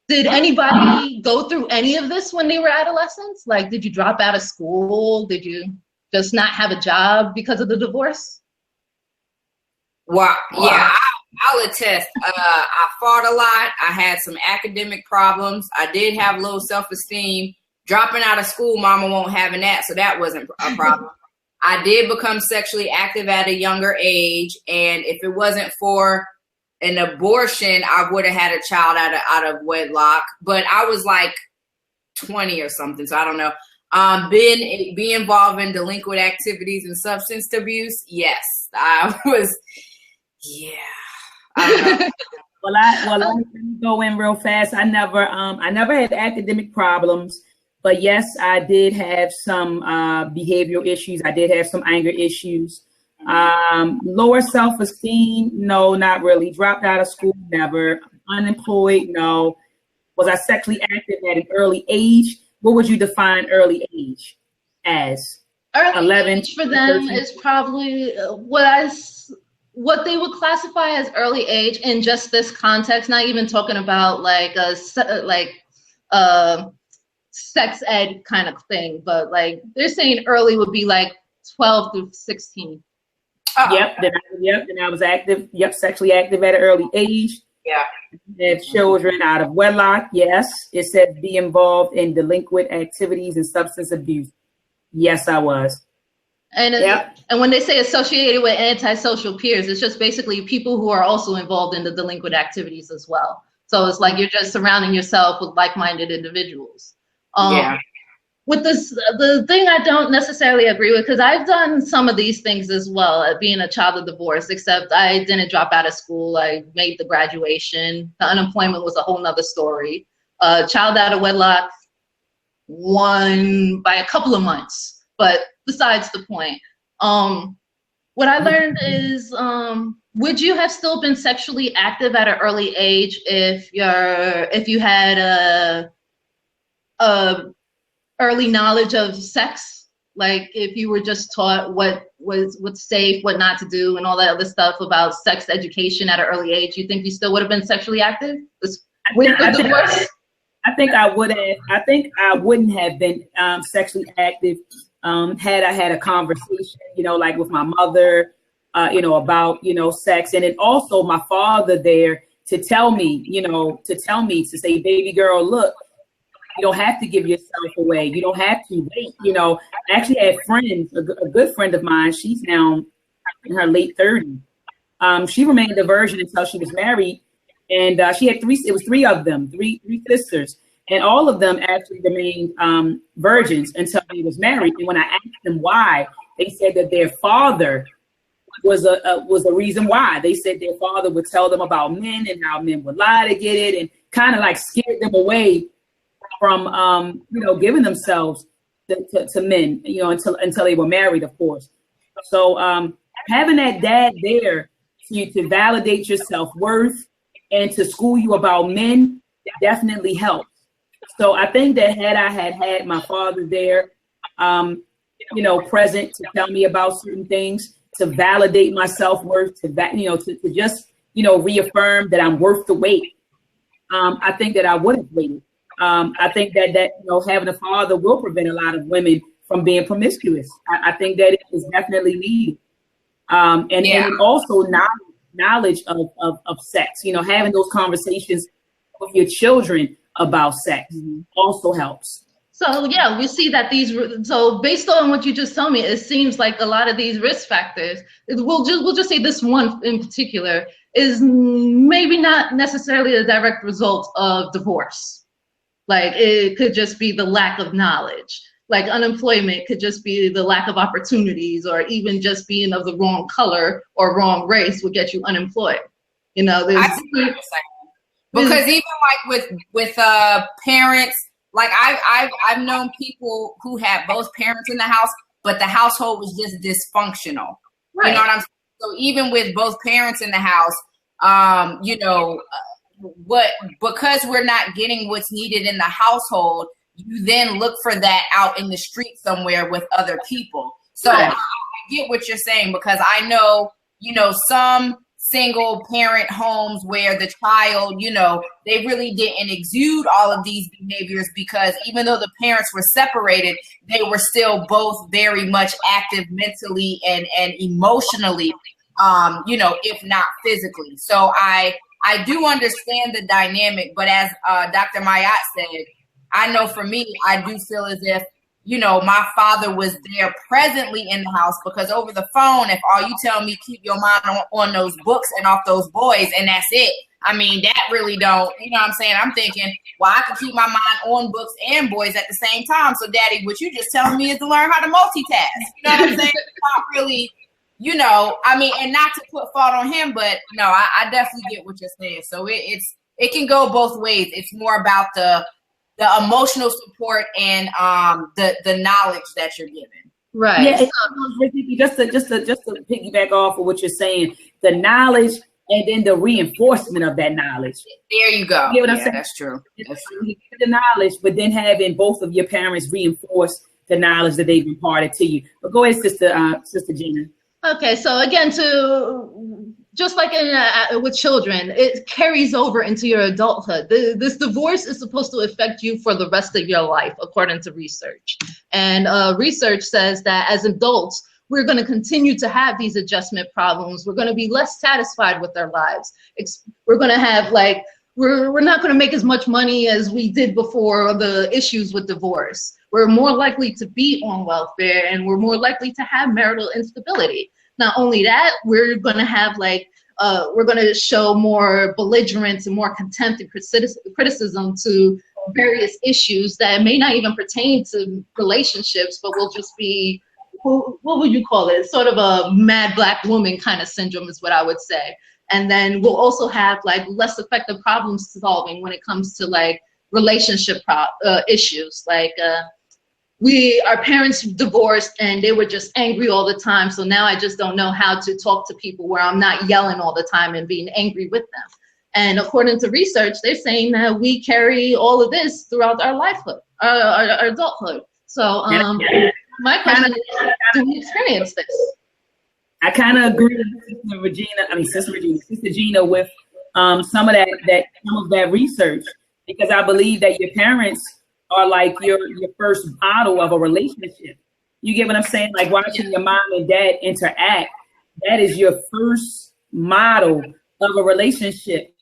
did anybody go through any of this when they were adolescents? Like, did you drop out of school? Did you just not have a job because of the divorce? Wow. Yeah, I'll attest. I fought a lot. I had some academic problems. I did have low self-esteem. Dropping out of school, mama won't having that, so that wasn't a problem. I did become sexually active at a younger age, and if it wasn't for an abortion, I would have had a child out of wedlock. But I was like 20 or something, so I don't know. Be involved in delinquent activities and substance abuse. Yes, I was. Yeah. I don't know. Let me go in real fast. I never had academic problems, but yes, I did have some behavioral issues. I did have some anger issues. Lower self-esteem, no, not really. Dropped out of school, never. Unemployed, no. Was I sexually active at an early age? What would you define early age as? Early 11 age for them 13? Is probably what they would classify as early age in just this context, not even talking about like sex ed kind of thing, but like they're saying early would be like 12 through 16. Then I was active. Sexually active at an early age. Yeah. Had children out of wedlock. Yes. It said be involved in delinquent activities and substance abuse. Yes, I was. And and when they say associated with antisocial peers, it's just basically people who are also involved in the delinquent activities as well. So it's like you're just surrounding yourself with like-minded individuals. Yeah. With this, the thing I don't necessarily agree with, because I've done some of these things as well, being a child of divorce, except I didn't drop out of school. I made the graduation. The unemployment was a whole nother story. Child out of wedlock, won by a couple of months, but besides the point. What I learned is, would you have still been sexually active at an early age if you had a early knowledge of sex? Like if you were just taught what's safe, what not to do, and all that other stuff about sex education at an early age, you think you still would have been sexually active? I think I would have. I think I wouldn't have been sexually active had I had a conversation, like with my mother, about, sex. And then also my father there to tell me, to say, baby girl, look, you don't have to give yourself away. You don't have to wait. I actually had friends, a good friend of mine. She's now in her late 30s. She remained a virgin until she was married. And she had three of them, three sisters. And all of them actually remained virgins until they was married. And when I asked them why, they said that their father was a reason why. They said their father would tell them about men and how men would lie to get it, and kind of like scared them away from giving themselves to men, until they were married, of course. So having that dad there to validate your self-worth and to school you about men definitely helps. So I think that had I had my father there, present to tell me about certain things, to validate my self-worth, to just, reaffirm that I'm worth the wait, I think that I would have waited. I think that having a father will prevent a lot of women from being promiscuous. I think that it is definitely needed. And also knowledge of sex, having those conversations with your children about sex also helps. So yeah, we see that so based on what you just told me, it seems like a lot of these risk factors, we'll just say this one in particular, is maybe not necessarily a direct result of divorce. Like it could just be the lack of knowledge. Like unemployment could just be the lack of opportunities, or even just being of the wrong color or wrong race would get you unemployed. Because even like with parents, like I've known people who had both parents in the house, but the household was just dysfunctional. Right. You know what I'm saying? So even with both parents in the house, because we're not getting what's needed in the household, you then look for that out in the street somewhere with other people. So right. I get what you're saying, because I know, some single parent homes where the child, they really didn't exude all of these behaviors, because even though the parents were separated, they were still both very much active mentally and emotionally, if not physically. So I do understand the dynamic, but as Dr. Mayat said, I know for me, I do feel as if, my father was there presently in the house, because over the phone, if all you tell me, keep your mind on those books and off those boys, and that's it. I mean, that really don't, what I'm saying? I'm thinking, well, I can keep my mind on books and boys at the same time. So daddy, what you just telling me is to learn how to multitask. You know what I'm saying? It's not really, and not to put fault on him, but no, I definitely get what you're saying. So it can go both ways. It's more about the emotional support and the knowledge that you're given. Right. Yeah, just to piggyback off of what you're saying, the knowledge and then the reinforcement of that knowledge. There you go. You know what I'm saying? That's true. The knowledge, but then having both of your parents reinforce the knowledge that they've imparted to you. But go ahead, Sister Gina. Okay, so again, just like with children, it carries over into your adulthood. This divorce is supposed to affect you for the rest of your life, according to research. And research says that as adults, we're going to continue to have these adjustment problems. We're going to be less satisfied with our lives. We're going to have we're not going to make as much money as we did before the issues with divorce. We're more likely to be on welfare, and we're more likely to have marital instability. Not only that, we're going to have we're going to show more belligerence and more contempt and criticism to various issues that may not even pertain to relationships, but will just be, what would you call it? Sort of a mad black woman kind of syndrome is what I would say. And then we'll also have like less effective problem solving when it comes to like relationship issues. Like our parents divorced and they were just angry all the time. So now I just don't know how to talk to people where I'm not yelling all the time and being angry with them. And according to research, they're saying that we carry all of this throughout our lifehood, our adulthood. So my question is, do we experience this? I kind of agree with Sister Gina with some of that research, because I believe that your parents are like your first model of a relationship. You get what I'm saying? Like watching your mom and dad interact, that is your first model of a relationship.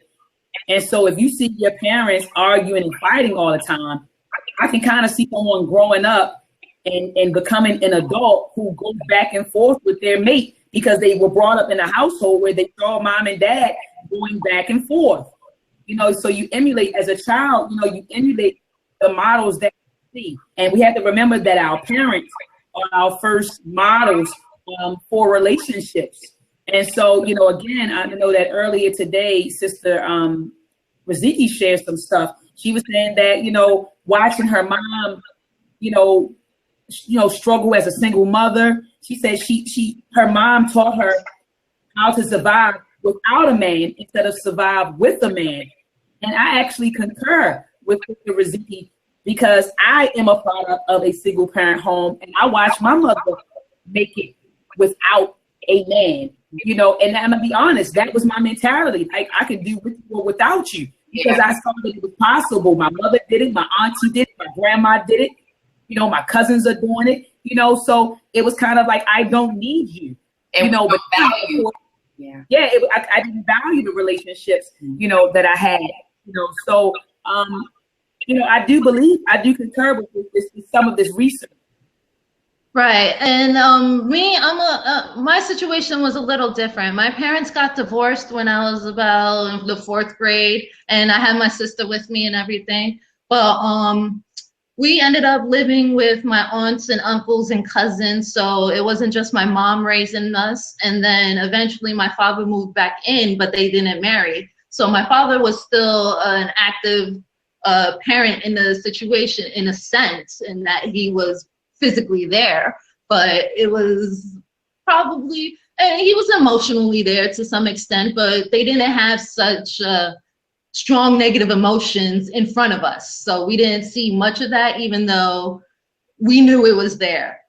And so if you see your parents arguing and fighting all the time, I can kind of see someone growing up and becoming an adult who goes back and forth with their mate because they were brought up in a household where they saw mom and dad going back and forth. You know, so you emulate as a child, you emulate the models that you see. And we have to remember that our parents are our first models for relationships. And so, again, I know that earlier today, Sister Raziki shared some stuff. She was saying that, watching her mom, struggle as a single mother. She said her mom taught her how to survive without a man instead of survive with a man. And I actually concur with Sister Raziki, because I am a product of a single parent home, and I watched my mother make it without a man. And I'm gonna be honest, that was my mentality. Like, I could do with you or without you, because I saw that it was possible. My mother did it, my auntie did it, my grandma did it, my cousins are doing it, so it was kind of like, I don't need you, but value. I didn't value the relationships, that I had, so, I do concur with some of this research. Right. And my situation was a little different. My parents got divorced when I was about the 4th grade, and I had my sister with me and everything. But we ended up living with my aunts and uncles and cousins. So it wasn't just my mom raising us. And then eventually my father moved back in, but they didn't marry. So my father was still an active parent in the situation, in a sense, in that he was physically there, but it was probably, and he was emotionally there to some extent, but they didn't have such strong negative emotions in front of us. So we didn't see much of that, even though we knew it was there.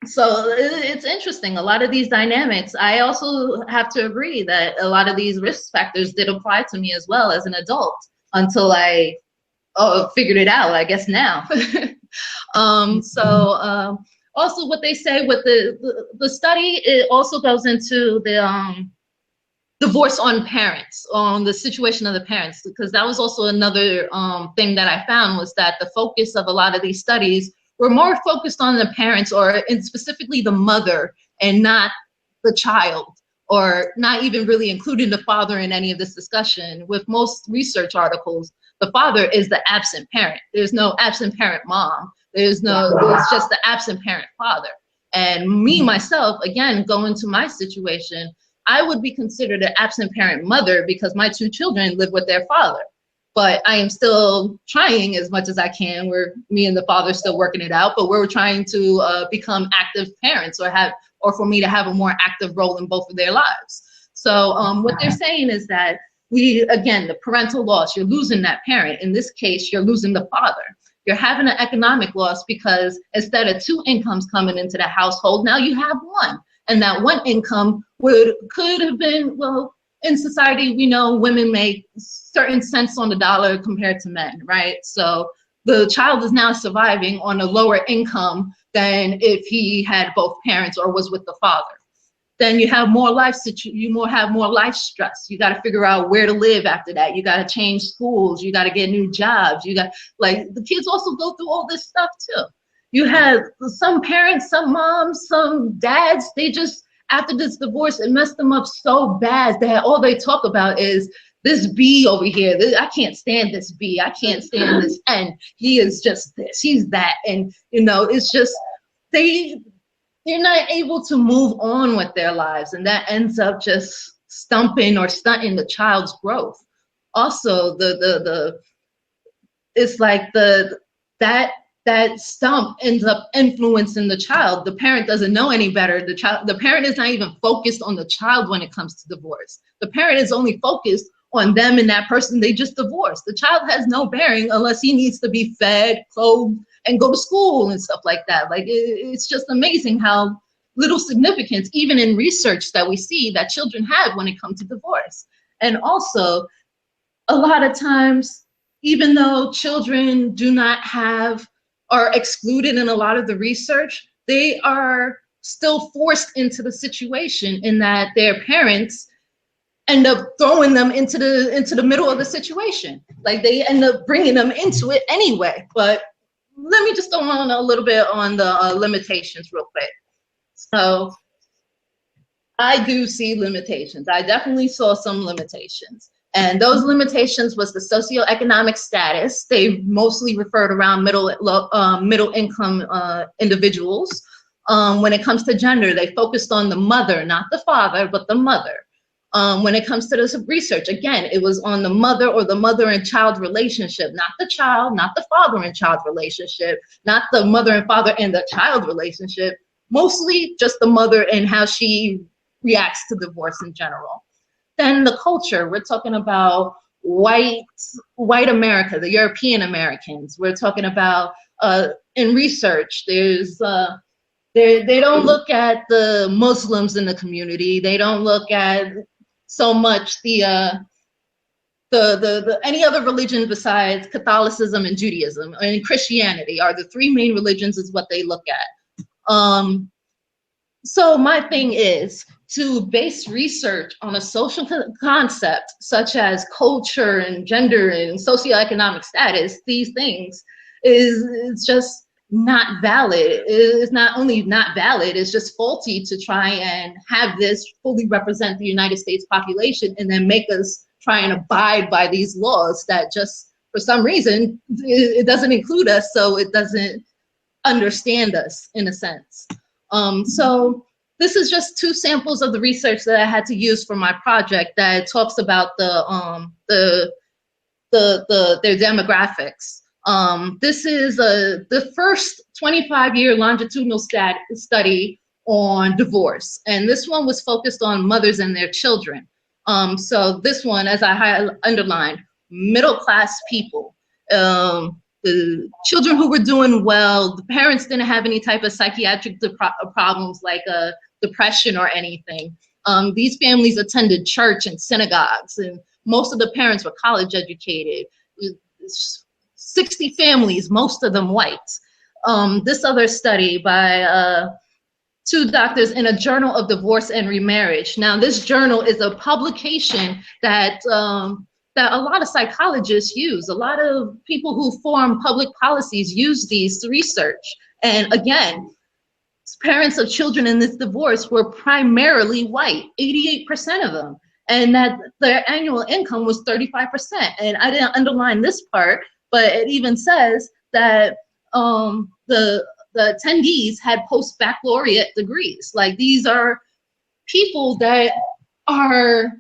So it's interesting. A lot of these dynamics, I also have to agree that a lot of these risk factors did apply to me as well as an adult, until I figured it out, I guess now. Also what they say with the study, it also goes into the divorce on parents, on the situation of the parents, because that was also another thing that I found, was that the focus of a lot of these studies were more focused on the parents, or specifically the mother, and not the child, or not even really including the father in any of this discussion. With most research articles, the father is the absent parent. There's no absent parent mom. There's just the absent parent father. And me, myself, again, going to my situation, I would be considered an absent parent mother because my 2 children live with their father. But I am still trying as much as I can. Me and the father still working it out, but we're trying to become active parents, or for me to have a more active role in both of their lives. So what they're saying is that the parental loss, you're losing that parent. In this case, you're losing the father. You're having an economic loss because instead of 2 incomes coming into the household, now you have 1. And that 1 income could have been, well, in society, we know women make certain cents on the dollar compared to men, right? So the child is now surviving on a lower income than if he had both parents or was with the father. Then you have more life stress. You got to figure out where to live after that. You got to change schools. You got to get new jobs. The kids also go through all this stuff too. You have some parents, some moms, some dads, they just after this divorce, it messed them up so bad that all they talk about is this B over here. I can't stand this B. I can't stand this N. He is just this. He's that. And, you know, it's just they're not able to move on with their lives. And that ends up just stumping or stunting the child's growth. Also, it's like that stump ends up influencing the child. The parent doesn't know any better. The parent is not even focused on the child when it comes to divorce. The parent is only focused on them and that person they just divorced. The child has no bearing unless he needs to be fed, clothed, and go to school and stuff like that. Like, it's just amazing how little significance, even in research that we see, that children have when it comes to divorce. And also, a lot of times, even though children do not are excluded in a lot of the research, they are still forced into the situation in that their parents end up throwing them into the middle of the situation. Like, they end up bringing them into it anyway. But let me just go on a little bit on the limitations real quick. So I do see limitations. I definitely saw some limitations. And those limitations was the socioeconomic status. They mostly referred around middle income individuals. When it comes to gender, they focused on the mother, not the father, but the mother. When it comes to this research, again, it was on the mother or the mother and child relationship, not the child, not the father and child relationship, not the mother and father and the child relationship, mostly just the mother and how she reacts to divorce in general. Then the culture, we're talking about white America, the European Americans. We're talking about in research, there's they don't look at the Muslims in the community. They don't look at so much the any other religion besides Catholicism and Judaism and Christianity are the three main religions is what they look at. So my thing is to base research on a social concept such as culture and gender and socioeconomic status, these things is just not valid. It's not only not valid, it's just faulty to try and have this fully represent the United States population and then make us try and abide by these laws that just for some reason it doesn't include us, so it doesn't understand us in a sense. So this is just two samples of the research that I had to use for my project that talks about their demographics. This is the first 25-year longitudinal study on divorce, and this one was focused on mothers and their children. So this one, as I underlined, middle-class people. The children who were doing well, the parents didn't have any type of psychiatric problems like depression or anything. These families attended church and synagogues, and most of the parents were college educated. 60 families, most of them white. This other study by two doctors in a Journal of Divorce and Remarriage. Now, this journal is a publication that that a lot of psychologists use. A lot of people who form public policies use these to research. And again, parents of children in this divorce were primarily white, 88% of them, and that their annual income was 35%. And I didn't underline this part, but it even says that the attendees had post-baccalaureate degrees. Like, these are people that are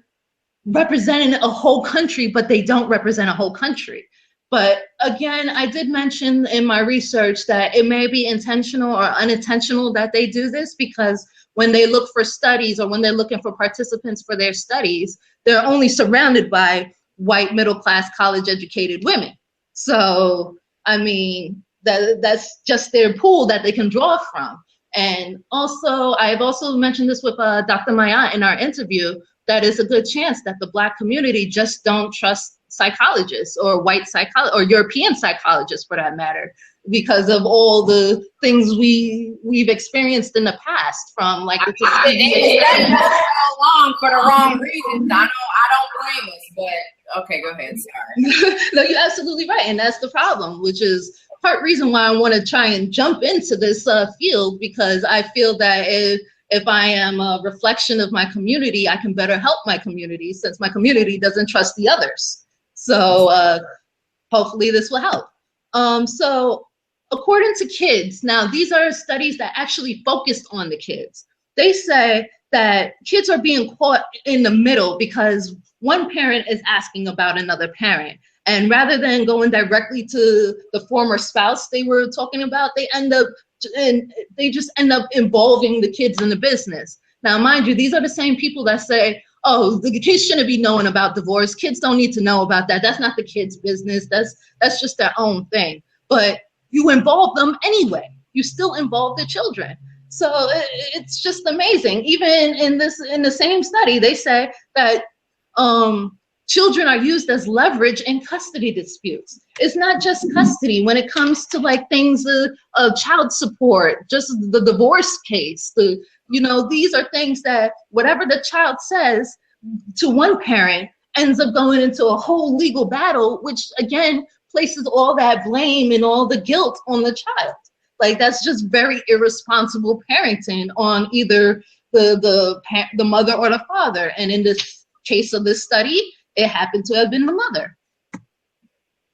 representing a whole country, but they don't represent a whole country. But again, I did mention in my research that it may be intentional or unintentional that they do this, because when they look for studies or when they're looking for participants for their studies, they're only surrounded by white, middle-class, college-educated women. So, I mean, that's just their pool that they can draw from. And also, I've also mentioned this with Dr. Maya in our interview, that is a good chance that the Black community just don't trust psychologists or white psychologists or European psychologists for that matter, because of all the things we've experienced in the past from like the Tuskegee. So long for the wrong reasons. I don't blame us, but okay, go ahead. Sorry. No, you're absolutely right, and that's the problem, which is part reason why I want to try and jump into this field, because I feel that if I am a reflection of my community, I can better help my community since my community doesn't trust the others. So hopefully this will help. So according to kids, now these are studies that actually focused on the kids. They say that kids are being caught in the middle because one parent is asking about another parent. And rather than going directly to the former spouse they were talking about, they just end up involving the kids in the business. Now, mind you, these are the same people that say, oh, the kids shouldn't be knowing about divorce. Kids don't need to know about that. That's not the kids' business. That's just their own thing. But you involve them anyway. You still involve the children. So it's just amazing. Even in the same study, they say that children are used as leverage in custody disputes. It's not just custody when it comes to like things of child support, just the divorce case. These are things that whatever the child says to one parent ends up going into a whole legal battle, which again places all that blame and all the guilt on the child. Like that's just very irresponsible parenting on either the mother or the father. And in this case of this study, it happened to have been the mother.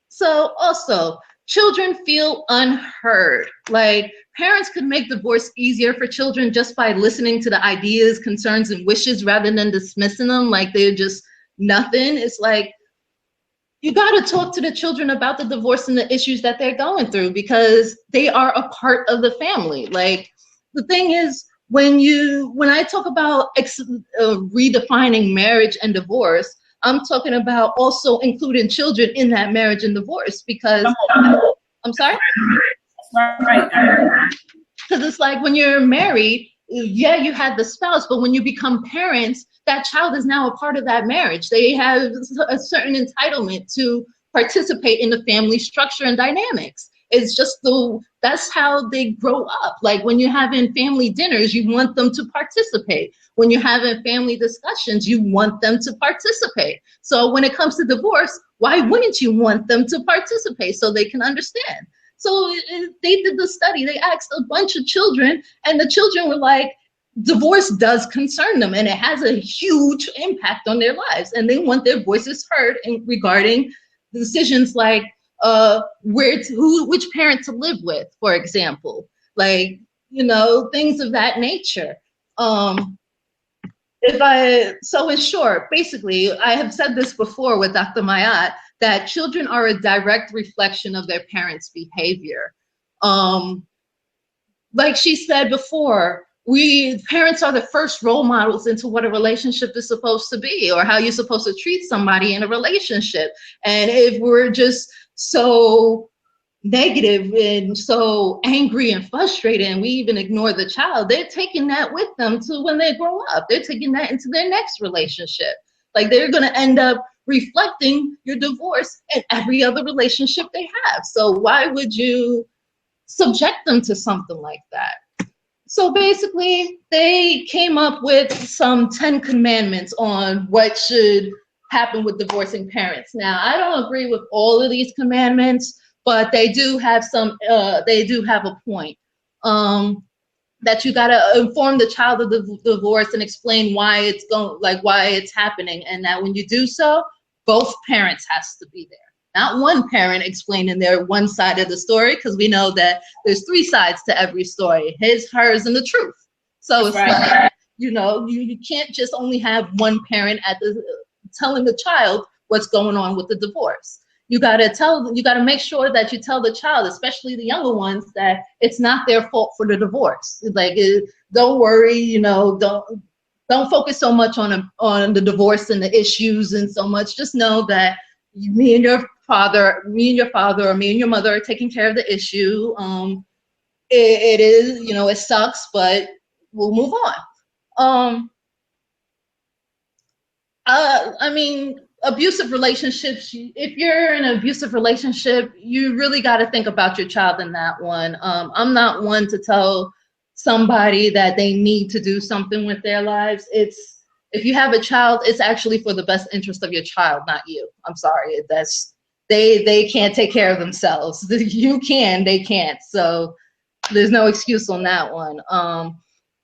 So also, children feel unheard. Like parents could make divorce easier for children just by listening to the ideas, concerns, and wishes rather than dismissing them like they're just nothing. It's like, you got to talk to the children about the divorce and the issues that they're going through because they are a part of the family. Like the thing is, when I talk about redefining marriage and divorce, I'm talking about also including children in that marriage and divorce because, I'm sorry? Right. Because it's like when you're married, yeah, you had the spouse, but when you become parents, that child is now a part of that marriage. They have a certain entitlement to participate in the family structure and dynamics. It's just that's how they grow up. Like when you're having family dinners, you want them to participate. When you're having family discussions, you want them to participate. So when it comes to divorce, why wouldn't you want them to participate so they can understand? So they did the study. They asked a bunch of children, and the children were like, divorce does concern them, and it has a huge impact on their lives, and they want their voices heard regarding the decisions like which parent to live with, for example, like things of that nature. So in short, basically, I have said this before with Dr. Mayat, that children are a direct reflection of their parents' behavior. Like she said before, parents are the first role models into what a relationship is supposed to be or how you're supposed to treat somebody in a relationship. And if we're just so negative and so angry and frustrated and we even ignore the child, they're taking that with them to when they grow up. They're taking that into their next relationship. Like they're going to end up reflecting your divorce in every other relationship they have. So why would you subject them to something like that? So basically, they came up with some 10 commandments on what should happen with divorcing parents. Now, I don't agree with all of these commandments, but they do have a point. That you gotta inform the child of the divorce and explain why it's happening, and that when you do so, both parents has to be there. Not one parent explaining their one side of the story, because we know that there's 3 sides to every story: his, hers, and the truth. So it's like, you can't just only have one parent telling the child what's going on with the divorce. You gotta make sure that you tell the child, especially the younger ones, that it's not their fault for the divorce. Like, don't worry, don't focus so much on the divorce and the issues and so much. Just know that me and your father, or me and your mother are taking care of the issue. It is, it sucks, but we'll move on. I mean, abusive relationships, if you're in an abusive relationship, you really got to think about your child in that one. I'm not one to tell somebody that they need to do something with their lives. If you have a child, it's actually for the best interest of your child, not you. I'm sorry. They can't take care of themselves. You can, they can't. So there's no excuse on that one.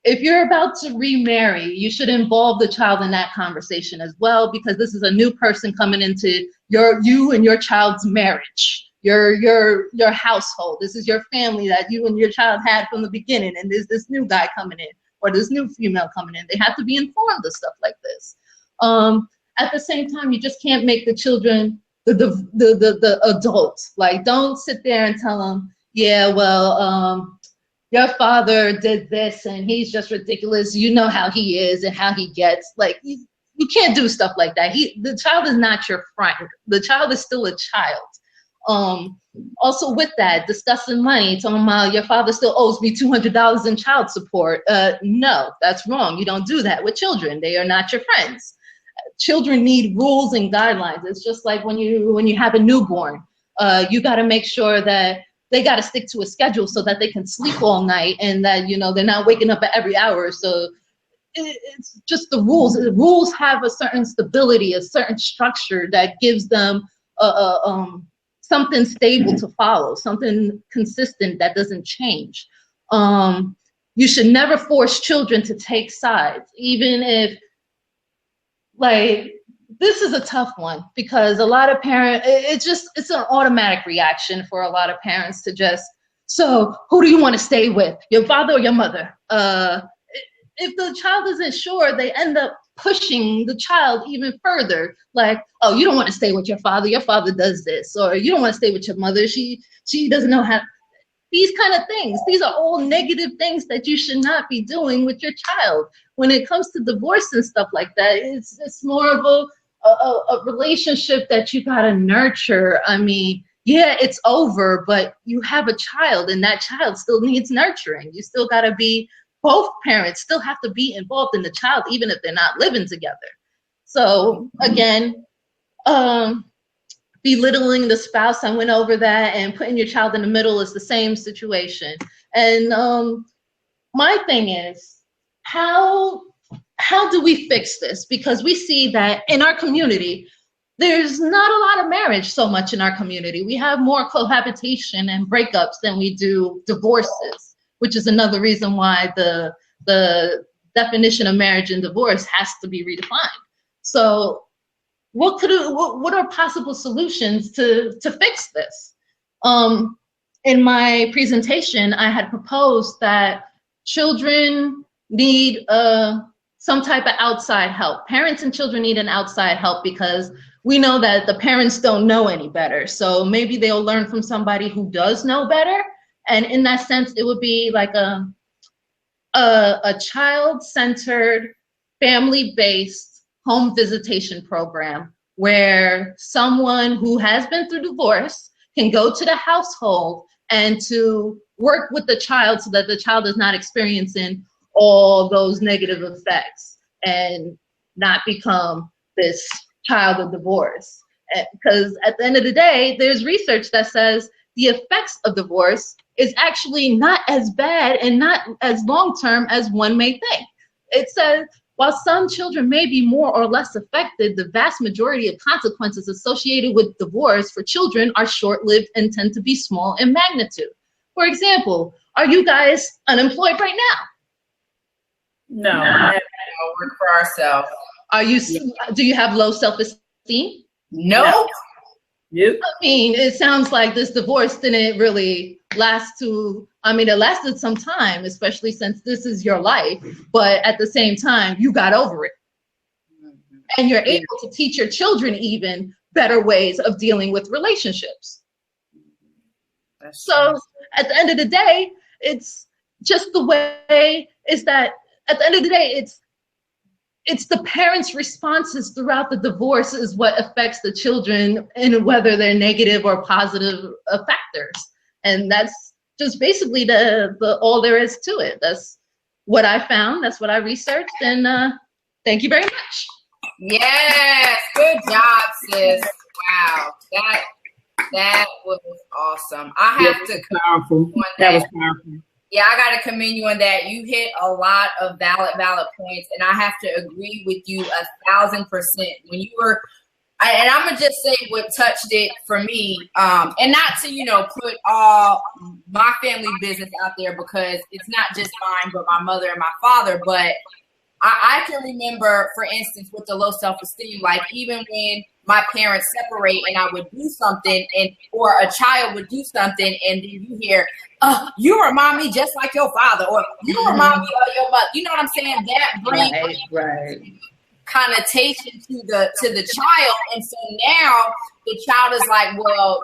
if you're about to remarry, you should involve the child in that conversation as well, because this is a new person coming into you and your child's marriage, your household. This is your family that you and your child had from the beginning, and there's this new guy coming in or this new female coming in. They have to be informed of stuff like this. At the same time, you just can't make the children the adults. Like, don't sit there and tell them, yeah, well, your father did this and he's just ridiculous. You know how he is and how he gets. Like, you can't do stuff like that. The child is not your friend. The child is still a child. Also with that, discussing money, talking about your father still owes me $200 in child support. No, that's wrong. You don't do that with children. They are not your friends. Children need rules and guidelines. It's just like when you have a newborn, you got to make sure that they got to stick to a schedule so that they can sleep all night and that, they're not waking up at every hour. So it's just the rules. The rules have a certain stability, a certain structure that gives them something stable to follow, something consistent that doesn't change. You should never force children to take sides, even if, like, this is a tough one, because a lot of parents, it's an automatic reaction for a lot of parents to just, so who do you want to stay with, your father or your mother? If the child isn't sure, they end up pushing the child even further. Like, oh, you don't want to stay with your father does this, or you don't want to stay with your mother, she doesn't know how. These kind of things, these are all negative things that you should not be doing with your child. When it comes to divorce and stuff like that, it's more of a relationship that you gotta nurture. I mean, yeah, it's over, but you have a child and that child still needs nurturing. You still gotta be, both parents still have to be involved in the child, even if they're not living together. So again, belittling the spouse, I went over that, and putting your child in the middle is the same situation. And my thing is, how do we fix this? Because we see that in our community, there's not a lot of marriage so much in our community. We have more cohabitation and breakups than we do divorces, which is another reason why the definition of marriage and divorce has to be redefined. So what are possible solutions to fix this? In my presentation, I had proposed that children need some type of outside help. Parents and children need an outside help, because we know that the parents don't know any better. So maybe they'll learn from somebody who does know better. And in that sense, it would be like a child-centered, family-based home visitation program where someone who has been through divorce can go to the household and to work with the child so that the child is not experiencing all those negative effects and not become this child of divorce. Because at the end of the day, there's research that says the effects of divorce is actually not as bad and not as long-term as one may think. It says, while some children may be more or less affected, the vast majority of consequences associated with divorce for children are short-lived and tend to be small in magnitude. For example, are you guys unemployed right now? No. I work for ourselves. Do you have low self-esteem? No. Nope. I mean, it sounds like this divorce didn't really last it lasted some time, especially since this is your life, but at the same time, you got over it. And you're able to teach your children even better ways of dealing with relationships. So at the end of the day, it's just the way is that at the end of the day, it's the parents' responses throughout the divorce is what affects the children and whether they're negative or positive factors. And that's just basically the all there is to it. That's what I found. That's what I researched. And thank you very much. Yes, good job, sis. Wow, that was awesome. I have to powerful. That was powerful. Yeah, I got to commend you on that. You hit a lot of valid points, and I have to agree with you 1,000%. When you were, And I'm gonna just say what touched it for me, and not to put all my family business out there, because it's not just mine, but my mother and my father. But I can remember, for instance, with the low self-esteem, like even when my parents separate and I would do something, or a child would do something, and then you hear, you remind me just like your father, or you remind me of your mother. You know what I'm saying? That brings Right. connotation to the child. And so now the child is like, well,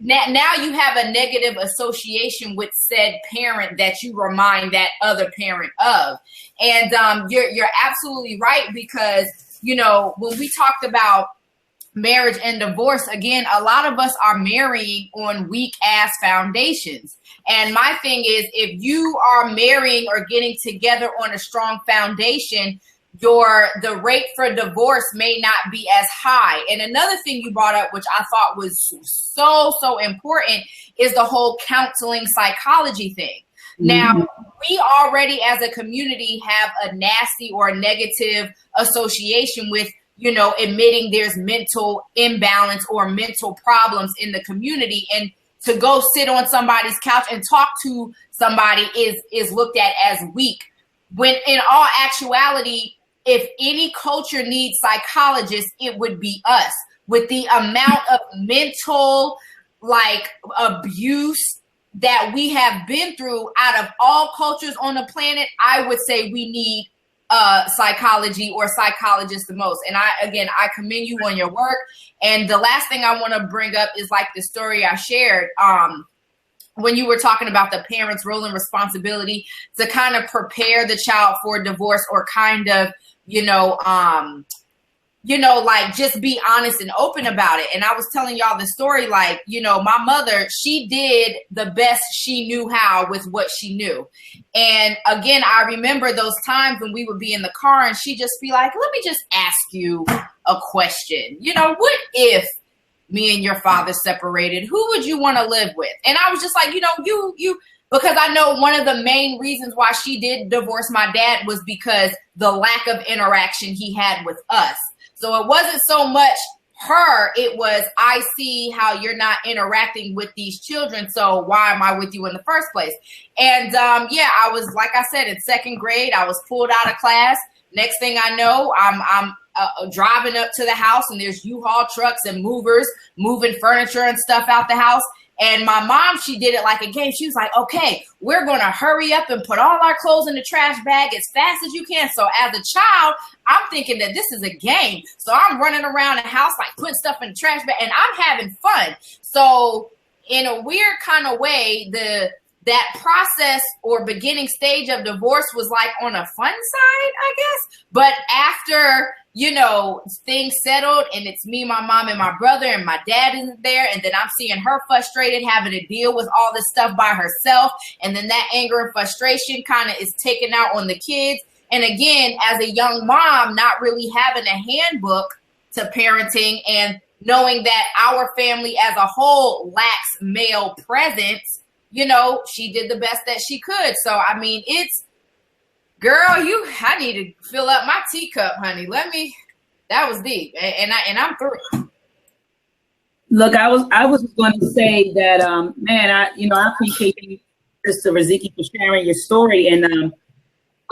now you have a negative association with said parent that you remind that other parent of. And you're absolutely right, because when we talked about marriage and divorce, again, a lot of us are marrying on weak ass foundations. And my thing is, if you are marrying or getting together on a strong foundation, the rate for divorce may not be as high. And another thing you brought up, which I thought was so important, is the whole counseling psychology thing. Now, we already as a community have a nasty or a negative association with, admitting there's mental imbalance or mental problems in the community. And to go sit on somebody's couch and talk to somebody is looked at as weak. When in all actuality, if any culture needs psychologists, it would be us. With the amount of mental abuse that we have been through out of all cultures on the planet, I would say we need psychology or psychologists the most. And I commend you on your work. And the last thing I want to bring up is the story I shared when you were talking about the parents' role and responsibility to kind of prepare the child for divorce, or kind of just be honest and open about it. And I was telling y'all the story, my mother, she did the best she knew how with what she knew. And again, I remember those times when we would be in the car and she'd just be like, let me just ask you a question. What if me and your father separated? Who would you want to live with? And I was just like, you because I know one of the main reasons why she did divorce my dad was because the lack of interaction he had with us. So it wasn't so much her, it was, I see how you're not interacting with these children, so why am I with you in the first place? And I was, like I said, in second grade, I was pulled out of class. Next thing I know, I'm driving up to the house, and there's U-Haul trucks and movers moving furniture and stuff out the house. And my mom, she did it like a game. She was like, okay, we're going to hurry up and put all our clothes in the trash bag as fast as you can. So as a child, I'm thinking that this is a game. So I'm running around the house, putting stuff in the trash bag, and I'm having fun. So in a weird kind of way, that process or beginning stage of divorce was on a fun side, I guess. But after, things settled, and it's me, my mom, and my brother, and my dad isn't there, and then I'm seeing her frustrated, having to deal with all this stuff by herself, and then that anger and frustration kind of is taken out on the kids. And again, as a young mom, not really having a handbook to parenting, and knowing that our family as a whole lacks male presence, she did the best that she could. So, I mean, girl, I need to fill up my teacup, honey. That was deep. And I'm through. Look, I was going to say that, I appreciate you, Sister Riziki, for sharing your story. And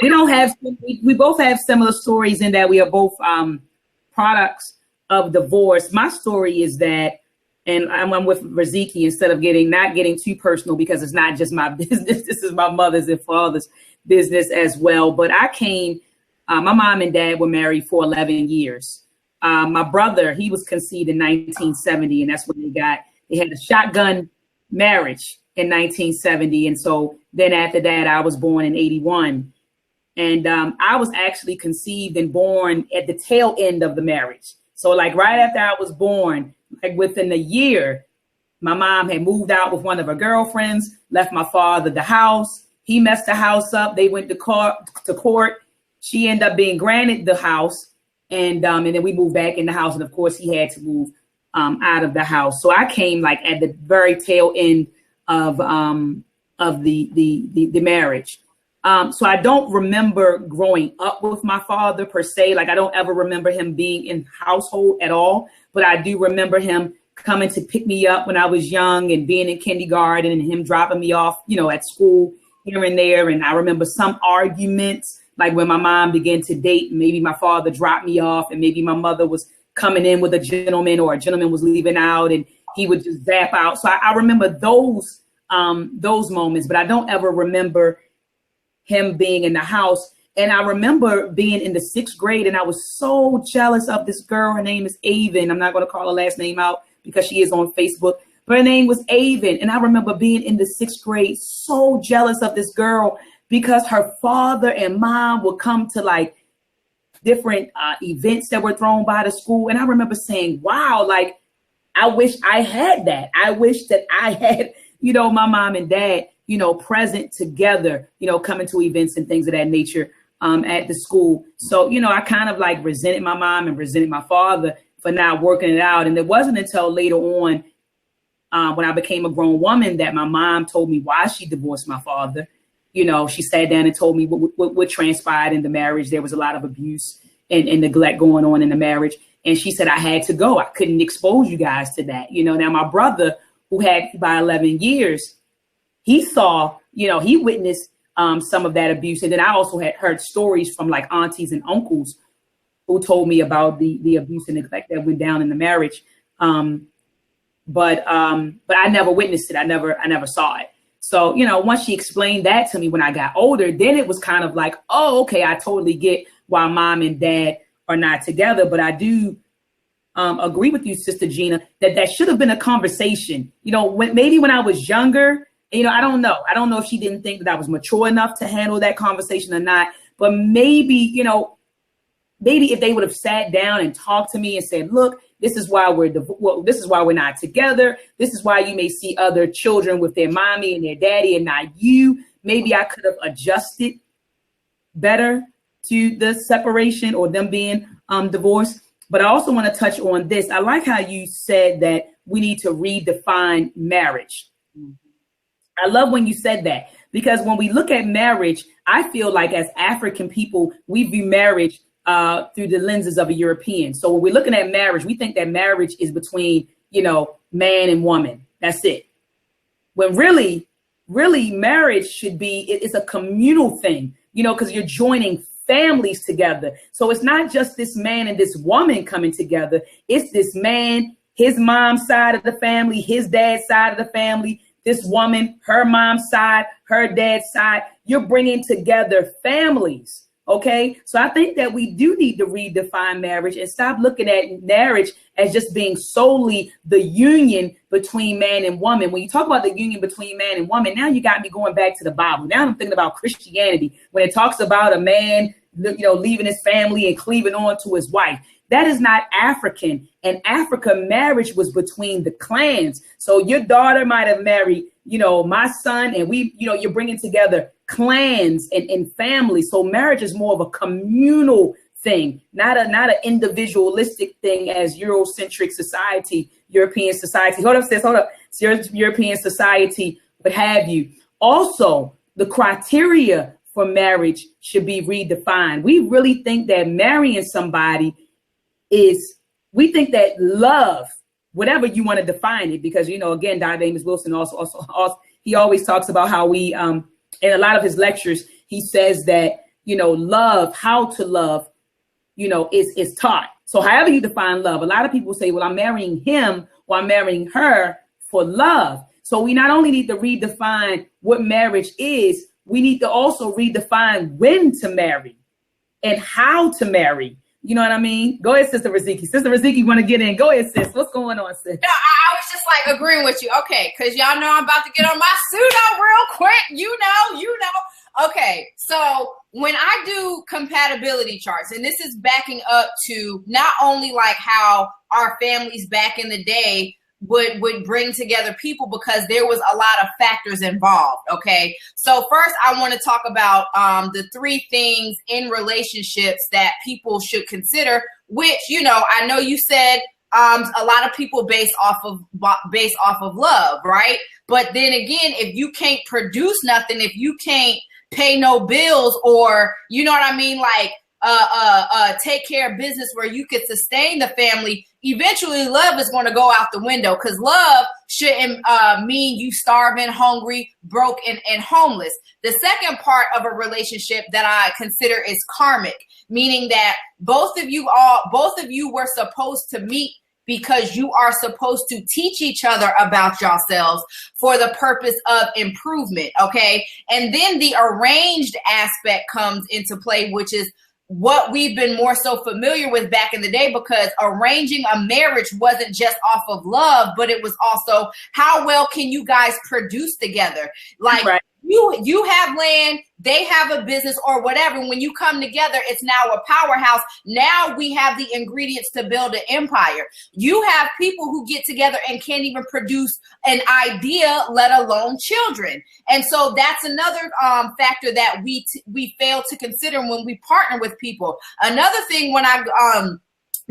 we both have similar stories in that we are both products of divorce. My story is that, and I'm with Riziki, instead of not getting too personal, because it's not just my business. This is my mother's and father's business as well. But I came, my mom and dad were married for 11 years. My brother, he was conceived in 1970, and that's when they had a shotgun marriage in 1970. And so then after that, I was born in 81. And I was actually conceived and born at the tail end of the marriage. So right after I was born, within a year, my mom had moved out with one of her girlfriends, left my father the house. He messed the house up. They went to court. She ended up being granted the house. And then we moved back in the house. And of course, he had to move out of the house. So I came at the very tail end of the marriage. So I don't remember growing up with my father per se. Like, I don't ever remember him being in household at all. But I do remember him coming to pick me up when I was young and being in kindergarten and him dropping me off, at school here and there. And I remember some arguments, like when my mom began to date, maybe my father dropped me off and maybe my mother was coming in with a gentleman or a gentleman was leaving out and he would just zap out. So I remember those moments, but I don't ever remember him being in the house. And I remember being in the 6th grade and I was so jealous of this girl. Her name is Avon. I'm not going to call her last name out because she is on Facebook, but her name was Avon. And I remember being in the 6th grade, so jealous of this girl because her father and mom would come to like different events that were thrown by the school. And I remember saying, wow, like, I wish I had that. I wish that I had, my mom and dad, present together, coming to events and things of that nature at the school. So, I kind of like resented my mom and resented my father for not working it out. And it wasn't until later on when I became a grown woman that my mom told me why she divorced my father. She sat down and told me what transpired in the marriage. There was a lot of abuse and neglect going on in the marriage. And she said, I had to go. I couldn't expose you guys to that. Now my brother, who had by 11 years, he saw, he witnessed some of that abuse. And then I also had heard stories from like aunties and uncles who told me about the abuse and neglect that went down in the marriage. But I never witnessed it. I never saw it. So, once she explained that to me when I got older, then it was kind of like, oh, okay, I totally get why mom and dad are not together. But I do agree with you, Sister Gina, that should have been a conversation, maybe when I was younger. I don't know. I don't know if she didn't think that I was mature enough to handle that conversation or not. But maybe if they would have sat down and talked to me and said, look, this is why we're not together. This is why you may see other children with their mommy and their daddy and not you. Maybe I could have adjusted better to the separation or them being divorced. But I also want to touch on this. I like how you said that we need to redefine marriage. I love when you said that, because when we look at marriage, I feel like as African people, we view marriage through the lenses of a European. So when we're looking at marriage, we think that marriage is between, man and woman. That's it. When really marriage should be, it's a communal thing, because you're joining families together. So it's not just this man and this woman coming together. It's this man, his mom's side of the family, his dad's side of the family, this woman, her mom's side, her dad's side. You're bringing together families. OK, so I think that we do need to redefine marriage and stop looking at marriage as just being solely the union between man and woman. When you talk about the union between man and woman, now you got me going back to the Bible. Now I'm thinking about Christianity when it talks about a man, leaving his family and cleaving on to his wife. That is not African. In Africa, marriage was between the clans. So your daughter might have married, my son, and you're bringing together clans and families. So marriage is more of a communal thing, not an individualistic thing as Eurocentric society, European society. Hold up. European society would have you. Also, the criteria for marriage should be redefined. We really think that marrying somebody we think that love, whatever you want to define it, because, again, Dr. Amos Wilson also he always talks about how we, in a lot of his lectures, he says that, love, how to love, is taught. So however you define love, a lot of people say, well, I'm marrying him or I'm marrying her for love. So we not only need to redefine what marriage is, we need to also redefine when to marry and how to marry. You know what I mean? Go ahead, Sister Raziki. Sister Raziki, want to get in? Go ahead, sis. What's going on, sis? No, I was just like agreeing with you. Okay, because y'all know I'm about to get on my pseudo real quick. You know. Okay, so when I do compatibility charts, and this is backing up to not only like how our families back in the day would bring together people, because there was a lot of factors involved. Okay, so first I want to talk about the 3 things in relationships that people should consider, which, I know you said a lot of people based off of love, right? But then again, if you can't produce nothing, if you can't pay no bills, or, you know what I mean? Like, take care of business where you could sustain the family, eventually love is going to go out the window, because love shouldn't mean you starving, hungry, broke, and homeless. The second part of a relationship that I consider is karmic, meaning that both of you were supposed to meet because you are supposed to teach each other about yourselves for the purpose of improvement, okay? And then the arranged aspect comes into play, which is what we've been more so familiar with back in the day, because arranging a marriage wasn't just off of love, but it was also how well can you guys produce together? Like, right. You have land, they have a business or whatever. When you come together, it's now a powerhouse. Now we have the ingredients to build an empire. You have people who get together and can't even produce an idea, let alone children. And so that's another factor that we fail to consider when we partner with people. Another thing when I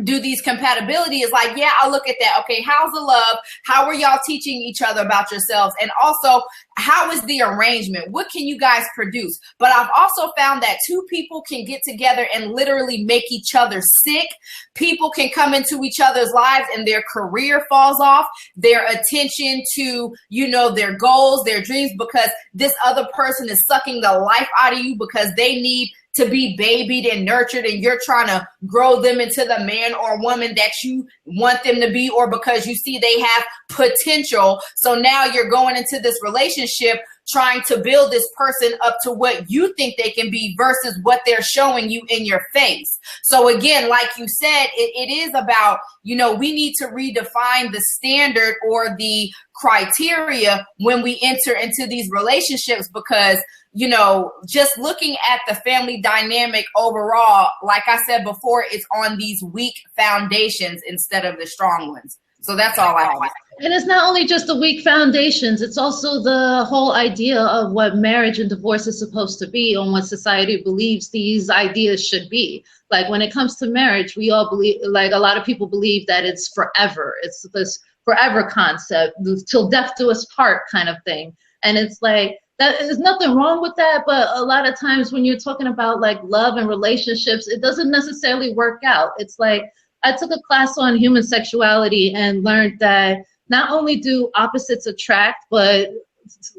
do these compatibility is like, yeah, I'll look at that. Okay, how's the love? How are y'all teaching each other about yourselves? And also, how is the arrangement? What can you guys produce? But I've also found that two people can get together and literally make each other sick. People can come into each other's lives and their career falls off, their attention to, you know, their goals, their dreams, because this other person is sucking the life out of you because they need to be babied and nurtured, and you're trying to grow them into the man or woman that you want them to be, or because you see they have potential. So now you're going into this relationship trying to build this person up to what you think they can be versus what they're showing you in your face. So again, like you said, it is about, you know, we need to redefine the standard or the criteria when we enter into these relationships, because, you know, just looking at the family dynamic overall, like I said before, it's on these weak foundations instead of the strong ones. So that's all I have. And it's not only just the weak foundations, it's also the whole idea of what marriage and divorce is supposed to be and what society believes these ideas should be. Like when it comes to marriage, we all believe, like a lot of people believe that it's forever. It's this forever concept, till death do us part kind of thing. And it's like, there's nothing wrong with that, but a lot of times when you're talking about like love and relationships, it doesn't necessarily work out. It's like, I took a class on human sexuality and learned that not only do opposites attract, but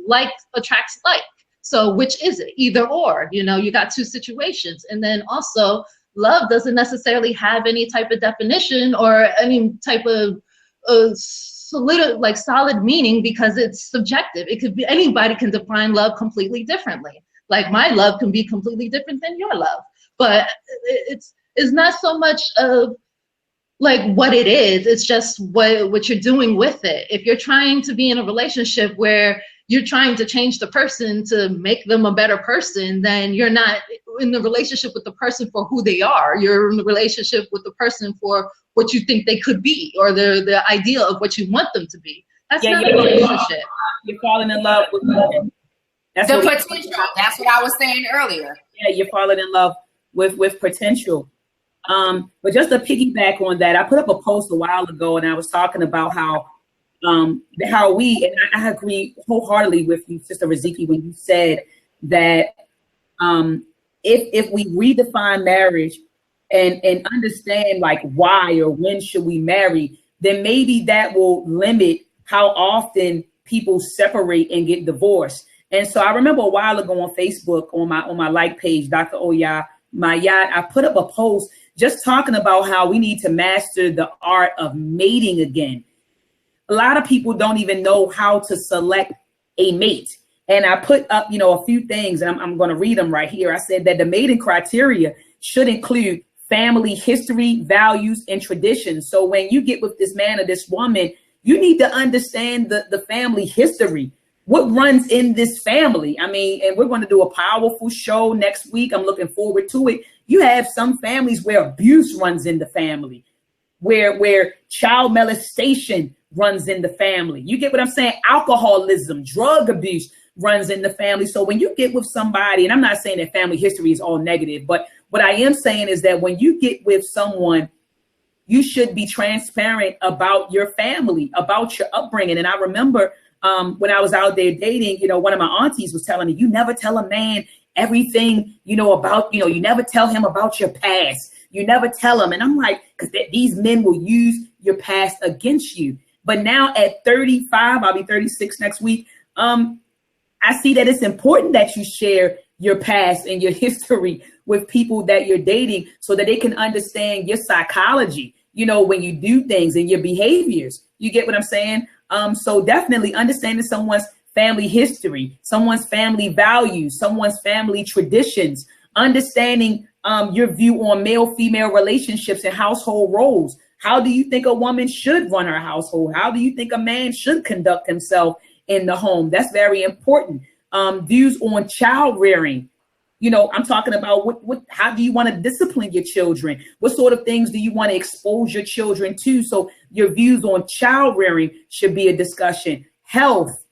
like attracts like. So which is it? Either or, you know, you got two situations. And then also love doesn't necessarily have any type of definition or any type of solid meaning, because it's subjective. It could be, anybody can define love completely differently. Like my love can be completely different than your love, but it's not so much of like what it is, it's just what you're doing with it. If you're trying to be in a relationship where you're trying to change the person to make them a better person, then you're not in the relationship with the person for who they are. You're in the relationship with the person for what you think they could be, or the idea of what you want them to be. That's not a relationship. You're falling in love with women. That's the potential. That's what I was saying earlier. Yeah, you're falling in love with potential. But just to piggyback on that, I put up a post a while ago, and I was talking about how we, and I agree wholeheartedly with you, Sister Riziki, when you said that if we redefine marriage and understand like why or when should we marry, then maybe that will limit how often people separate and get divorced. And so I remember a while ago on Facebook, on my like page, Dr. Oya Mayat, I put up a post just talking about how we need to master the art of mating again. A lot of people don't even know how to select a mate. And I put up, a few things, and I'm going to read them right here. I said that the mating criteria should include family history, values, and traditions. So when you get with this man or this woman, you need to understand the family history. What runs in this family? I mean, and we're going to do a powerful show next week. I'm looking forward to it. You have some families where abuse runs in the family, where child molestation runs in the family. You get what I'm saying? Alcoholism, drug abuse runs in the family. So when you get with somebody, and I'm not saying that family history is all negative, but what I am saying is that when you get with someone, you should be transparent about your family, about your upbringing. And I remember when I was out there dating, one of my aunties was telling me, you never tell a man everything, about, you never tell him about your past. You never tell him. And I'm like, because these men will use your past against you. But now at 35, I'll be 36 next week. I see that it's important that you share your past and your history with people that you're dating so that they can understand your psychology, when you do things and your behaviors. You get what I'm saying? So definitely understanding someone's family history, someone's family values, someone's family traditions, understanding your view on male-female relationships and household roles. How do you think a woman should run her household? How do you think a man should conduct himself in the home? That's very important. Views on child rearing. I'm talking about how do you want to discipline your children? What sort of things do you want to expose your children to? So your views on child rearing should be a discussion. Health,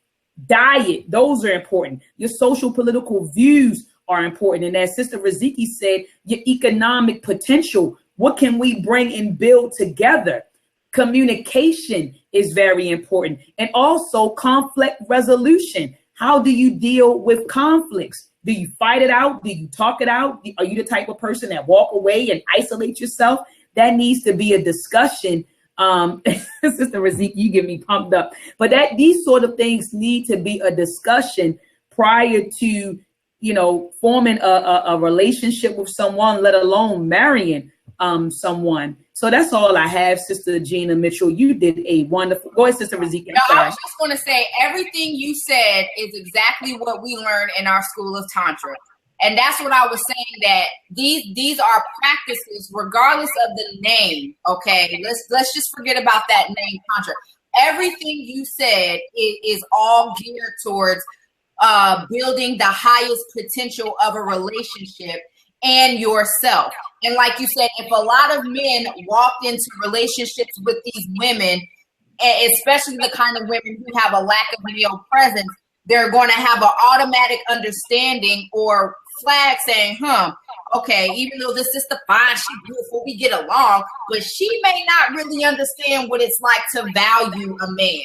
diet, those are important. Your social political views are important. And as Sister Riziki said, your economic potential. What can we bring and build together? Communication is very important. And also conflict resolution. How do you deal with conflicts? Do you fight it out? Do you talk it out? Are you the type of person that walk away and isolate yourself? That needs to be a discussion. Sister Riziki, you get me pumped up. But these sort of things need to be a discussion prior to, forming a relationship with someone, let alone marrying someone. So that's all I have, Sister Gina Mitchell. You did a wonderful. Go ahead, Sister Riziki. I was just going to say everything you said is exactly what we learned in our school of Tantra, and that's what I was saying. That these are practices, regardless of the name. Okay, let's just forget about that name, Tantra. Everything you said is all geared towards building the highest potential of a relationship and yourself. And like you said, if a lot of men walked into relationships with these women, especially the kind of women who have a lack of male presence, they're going to have an automatic understanding or flag saying, okay, even though this sister fine, she's beautiful, we get along, but she may not really understand what it's like to value a man.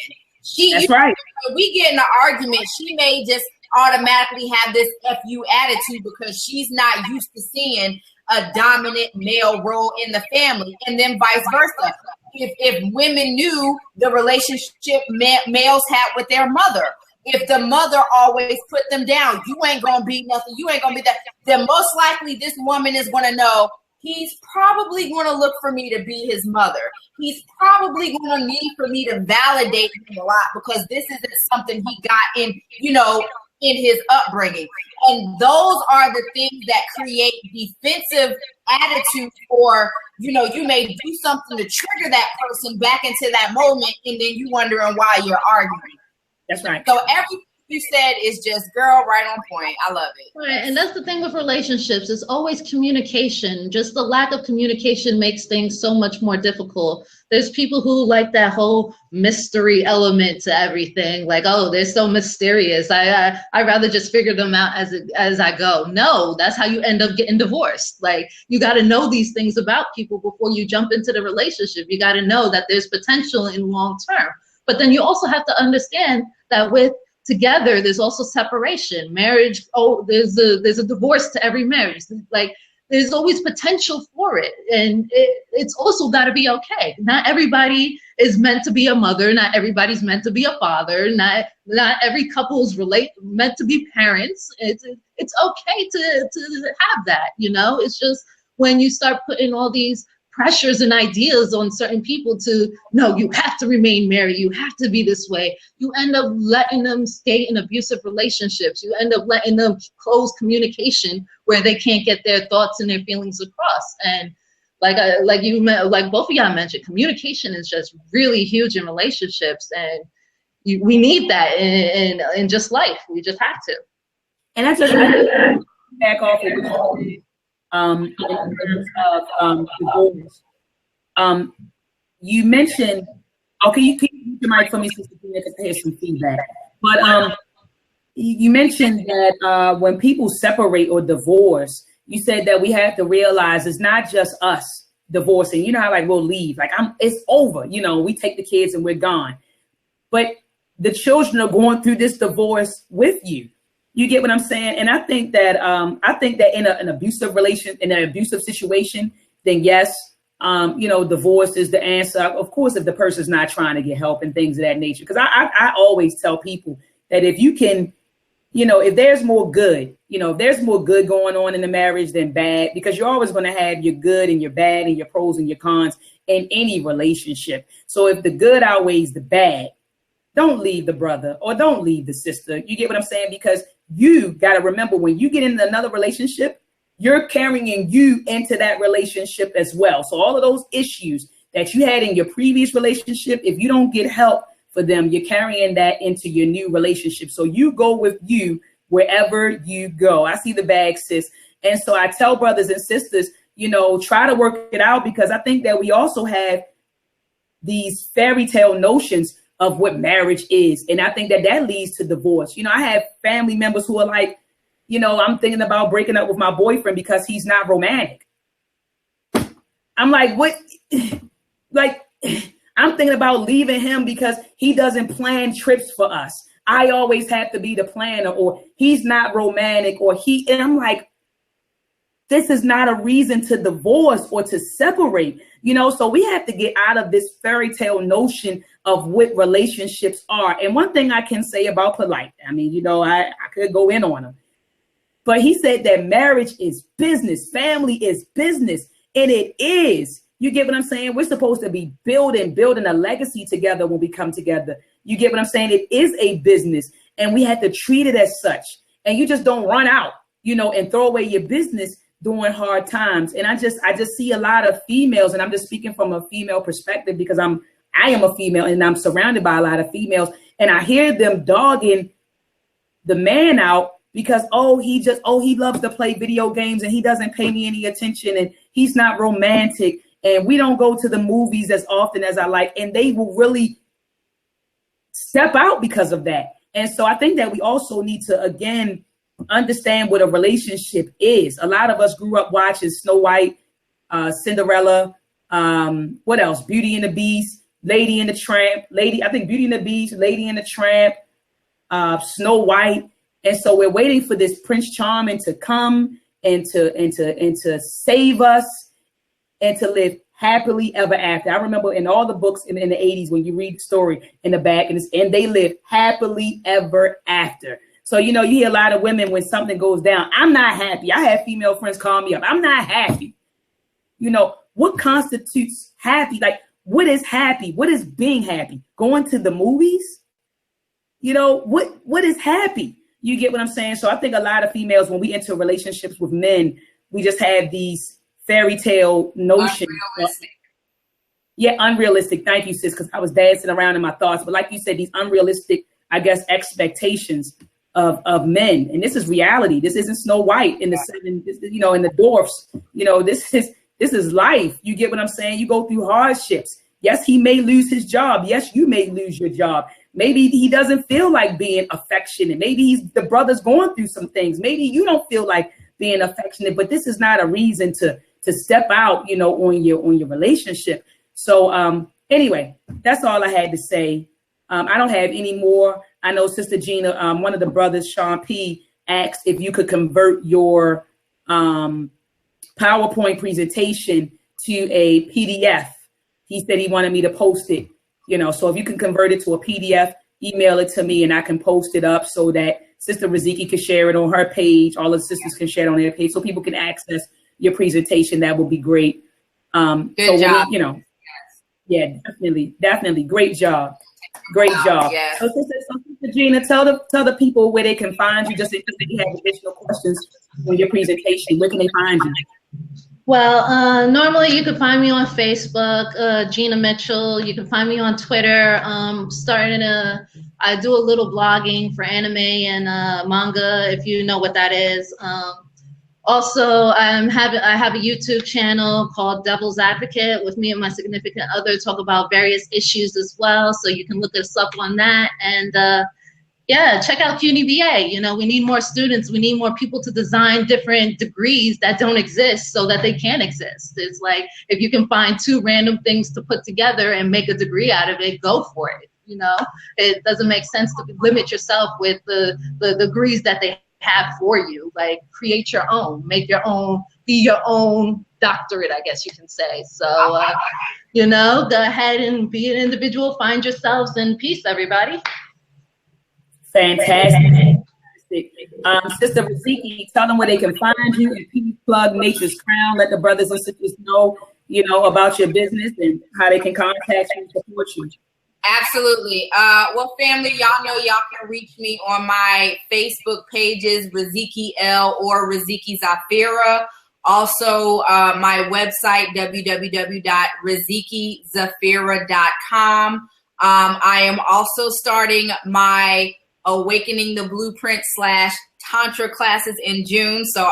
That's right. We get in an argument, she may just automatically have this FU attitude because she's not used to seeing a dominant male role in the family, and then vice versa. If women knew the relationship males had with their mother, if the mother always put them down, you ain't gonna be nothing, you ain't gonna be that, then most likely this woman is gonna know he's probably gonna look for me to be his mother. He's probably gonna need for me to validate him a lot because this isn't something he got in, in his upbringing. And those are the things that create defensive attitudes, or, you may do something to trigger that person back into that moment, and then you wondering why you're arguing. That's right. So everything you said is just, girl, right on point. I love it. Right. And that's the thing with relationships. It's always communication. Just the lack of communication makes things so much more difficult. There's people who like that whole mystery element to everything. Like, oh, they're so mysterious. I'd rather just figure them out as I go. No, that's how you end up getting divorced. Like, you got to know these things about people before you jump into the relationship. You got to know that there's potential in long term. But then you also have to understand that with together, there's also separation. Marriage, there's a divorce to every marriage. Like, there's always potential for it. And it's also got to be okay. Not everybody is meant to be a mother. Not everybody's meant to be a father. Not every couple is meant to be parents. It's okay to have that, It's just when you start putting all these pressures and ideas on certain people to, no, you have to remain married, you have to be this way, you end up letting them stay in abusive relationships. You end up letting them close communication where they can't get their thoughts and their feelings across. And like both of y'all mentioned, communication is just really huge in relationships, and we need that in just life. We just have to. And I just back off of in terms of divorce. You mentioned, okay, you keep your mic for me, Sister Gina, because I hear some feedback. But you mentioned that when people separate or divorce, you said that we have to realize it's not just us divorcing. You know how we'll leave, it's over. We take the kids and we're gone. But the children are going through this divorce with you. You get what I'm saying? And I think that in an abusive situation, then yes, divorce is the answer. Of course, if the person's not trying to get help and things of that nature. Because I always tell people that if you can, if there's more good, if there's more good going on in the marriage than bad, because you're always going to have your good and your bad and your pros and your cons in any relationship. So if the good outweighs the bad, don't leave the brother or don't leave the sister. You get what I'm saying? Because you got to remember, when you get into another relationship, you're carrying you into that relationship as well. So all of those issues that you had in your previous relationship, if you don't get help for them, you're carrying that into your new relationship. So you go with you wherever you go. I see the bag, sis. And so I tell brothers and sisters, try to work it out, because I think that we also have these fairy tale notions of what marriage is. And I think that leads to divorce. I have family members who are like, I'm thinking about breaking up with my boyfriend because he's not romantic. I'm like, what? Like, I'm thinking about leaving him because he doesn't plan trips for us. I always have to be the planner, or he's not romantic, and I'm like, this is not a reason to divorce or to separate, so we have to get out of this fairy tale notion of what relationships are. And one thing I can say about Polite, I could go in on him, but he said that marriage is business, family is business, and it is. You get what I'm saying? We're supposed to be building a legacy together when we come together. You get what I'm saying? It is a business, and we have to treat it as such. And you just don't run out, and throw away your business during hard times. And I just see a lot of females, and I'm just speaking from a female perspective because I am a female and I'm surrounded by a lot of females, and I hear them dogging the man out because, he loves to play video games and he doesn't pay me any attention and he's not romantic and we don't go to the movies as often as I like. And they will really step out because of that. And so I think that we also need to, again, understand what a relationship is. A lot of us grew up watching Snow White, Cinderella, what else? Beauty and the Beast, Lady and the Tramp, Beauty and the Beast, Lady and the Tramp, Snow White. And so we're waiting for this Prince Charming to come and to save us and to live happily ever after. I remember in all the books in the 80s when you read the story in the back and they live happily ever after. So, you hear a lot of women when something goes down, I'm not happy. I have female friends call me up. I'm not happy. What constitutes happy? Like, what is happy? What is being happy? Going to the movies? What is happy? You get what I'm saying? So I think a lot of females, when we enter relationships with men, we just have these fairy tale notions. Unrealistic. Yeah, unrealistic. Thank you, sis, because I was dancing around in my thoughts. But like you said, these unrealistic, I guess, expectations of men. And this is reality. This isn't Snow White in the seven, in the dwarfs. This is life. You get what I'm saying? You go through hardships. Yes, he may lose his job. Yes, you may lose your job. Maybe he doesn't feel like being affectionate. Maybe the brother's going through some things. Maybe you don't feel like being affectionate, but this is not a reason to step out, on your relationship. So anyway, that's all I had to say. I don't have any more. I know Sister Gina, one of the brothers, Sean P, asked if you could convert your PowerPoint presentation to a PDF. He said he wanted me to post it, so if you can convert it to a PDF, email it to me and I can post it up so that Sister Riziki can share it on her page. All the sisters can share it on their page so people can access your presentation. That would be great. Good job. Yeah, definitely. Great job. Yes. So Sister Gina, tell the people where they can find you, just if they have additional questions on your presentation. Where can they find you? Well, normally you can find me on Facebook, Gina Mitchell. You can find me on Twitter. I do a little blogging for anime and manga, if you know what that is. Also, I have a YouTube channel called Devil's Advocate with me and my significant other, talk about various issues as well. So you can look us up on that. And check out CUNY-VA. We need more students. We need more people to design different degrees that don't exist so that they can exist. It's like, if you can find two random things to put together and make a degree out of it, go for it. It doesn't make sense to limit yourself with the degrees that they have for you. Like, create your own, make your own, be your own doctorate, I guess you can say. So, you know, go ahead and be an individual, find yourselves, in peace, everybody. Fantastic. Sister Raziki, tell them where they can find you, and please plug Nature's Crown. Let the brothers and sisters know, you know, about your business and how they can contact you and support you. Absolutely. Well, family, y'all know y'all can reach me on my Facebook pages, Raziki L or Raziki Zafira. Also, my website, www.razikizafira.com. I am also starting my Awakening the Blueprint / Tantra classes in June. So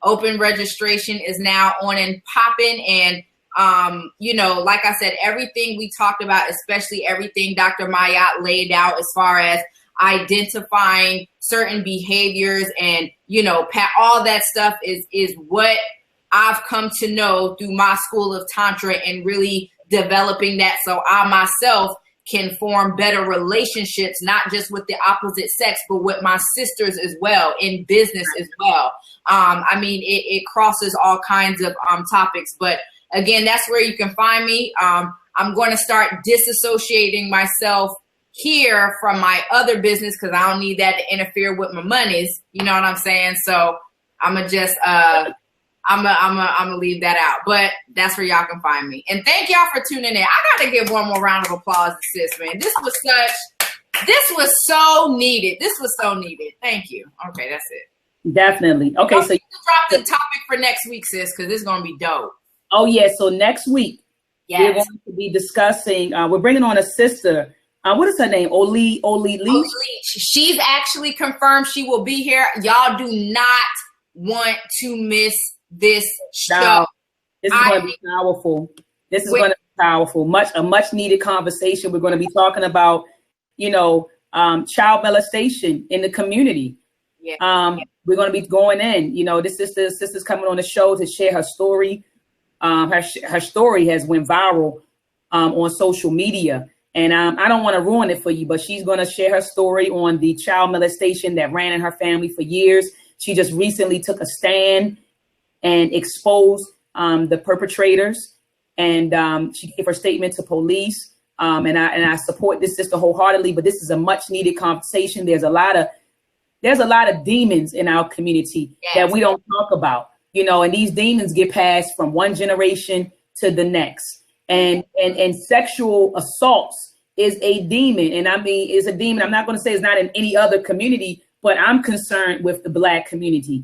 open registration is now on and popping. And, you know, like I said, everything we talked about, especially everything Dr. Mayat laid out as far as identifying certain behaviors and, you know, all that stuff is what I've come to know through my school of Tantra and really developing that. So I myself can form better relationships, not just with the opposite sex, but with my sisters as well, in business as well. I mean, it crosses all kinds of topics, but again, that's where you can find me. I'm going to start disassociating myself here from my other business because I don't need that to interfere with my monies. You know what I'm saying? So I'm gonna just I'm gonna leave that out, but that's where y'all can find me. And thank y'all for tuning in. I gotta give one more round of applause to sis, man. This was so needed. This was so needed. Thank you. Okay, that's it. Definitely. Okay, so you can drop the topic for next week, sis, because it's gonna be dope. Oh yeah, so next week we're yes, going to be discussing. We're bringing on a sister. What is her name? Oli Leach. She's actually confirmed she will be here. Y'all do not want to miss this show. No, this is going to be powerful. This is going to be powerful. A much needed conversation. We're going to be talking about, you know, child molestation in the community. Yeah. We're going to be going in. You know, this sister's coming on the show to share her story. Her story has went viral on social media. And I don't want to ruin it for you, but she's going to share her story on the child molestation that ran in her family for years. She just recently took a stand and exposed the perpetrators, and she gave her statement to police. And I support this sister wholeheartedly. But this is a much needed conversation. There's a lot of demons in our community that we don't talk about, you know, and these demons get passed from one generation to the next. And sexual assaults is a demon. And I mean, it's a demon. I'm not going to say it's not in any other community, but I'm concerned with the Black community.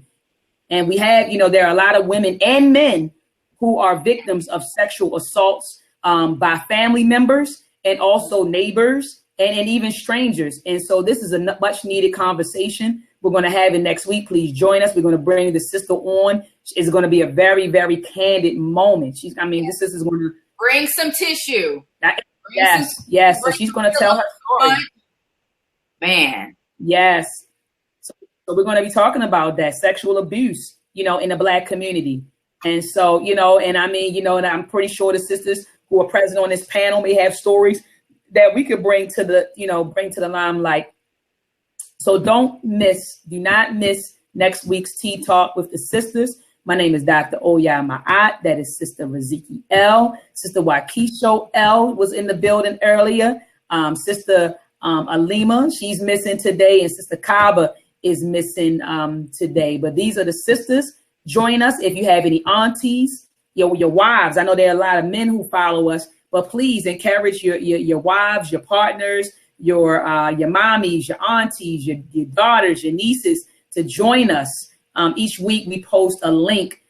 And we have, you know, there are a lot of women and men who are victims of sexual assaults by family members and also neighbors and even strangers. And so this is a much needed conversation. We're going to have it next week. Please join us. We're going to bring the sister on. It's going to be a very, very candid moment. This sister is going to bring some tissue. Yes. So she's going to tell her story. Man. Yes. So we're going to be talking about that sexual abuse, you know, in the Black community. And so, you know, and I mean, you know, and I'm pretty sure the sisters who are present on this panel may have stories that we could bring to the limelight. So do not miss next week's Tea Talk with the sisters. My name is Dr. Oya Ma'at. That is Sister Raziki L. Sister Wakisho L was in the building earlier. Sister Alima, she's missing today. And Sister Kaba is missing today. But these are the sisters. Join us if you have any aunties, your wives. I know there are a lot of men who follow us, but please encourage your wives, your partners, your mommies, your aunties, your daughters, your nieces to join us. Each week we post a link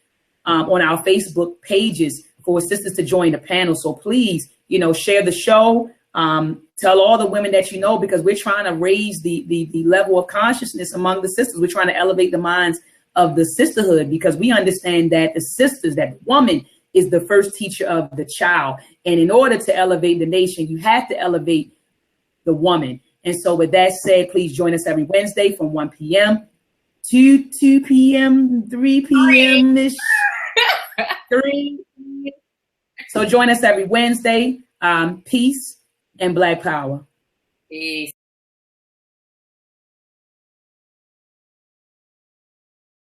on our Facebook pages for sisters to join the panel. So please, you know, share the show. Tell all the women that you know, because we're trying to raise the level of consciousness among the sisters. We're trying to elevate the minds of the sisterhood, because we understand that that woman is the first teacher of the child. And in order to elevate the nation, you have to elevate the woman. And so with that said, please join us every Wednesday from 1 p.m. to 2 p.m., 3 p.m. 3. So join us every Wednesday. Peace and Black power. Peace.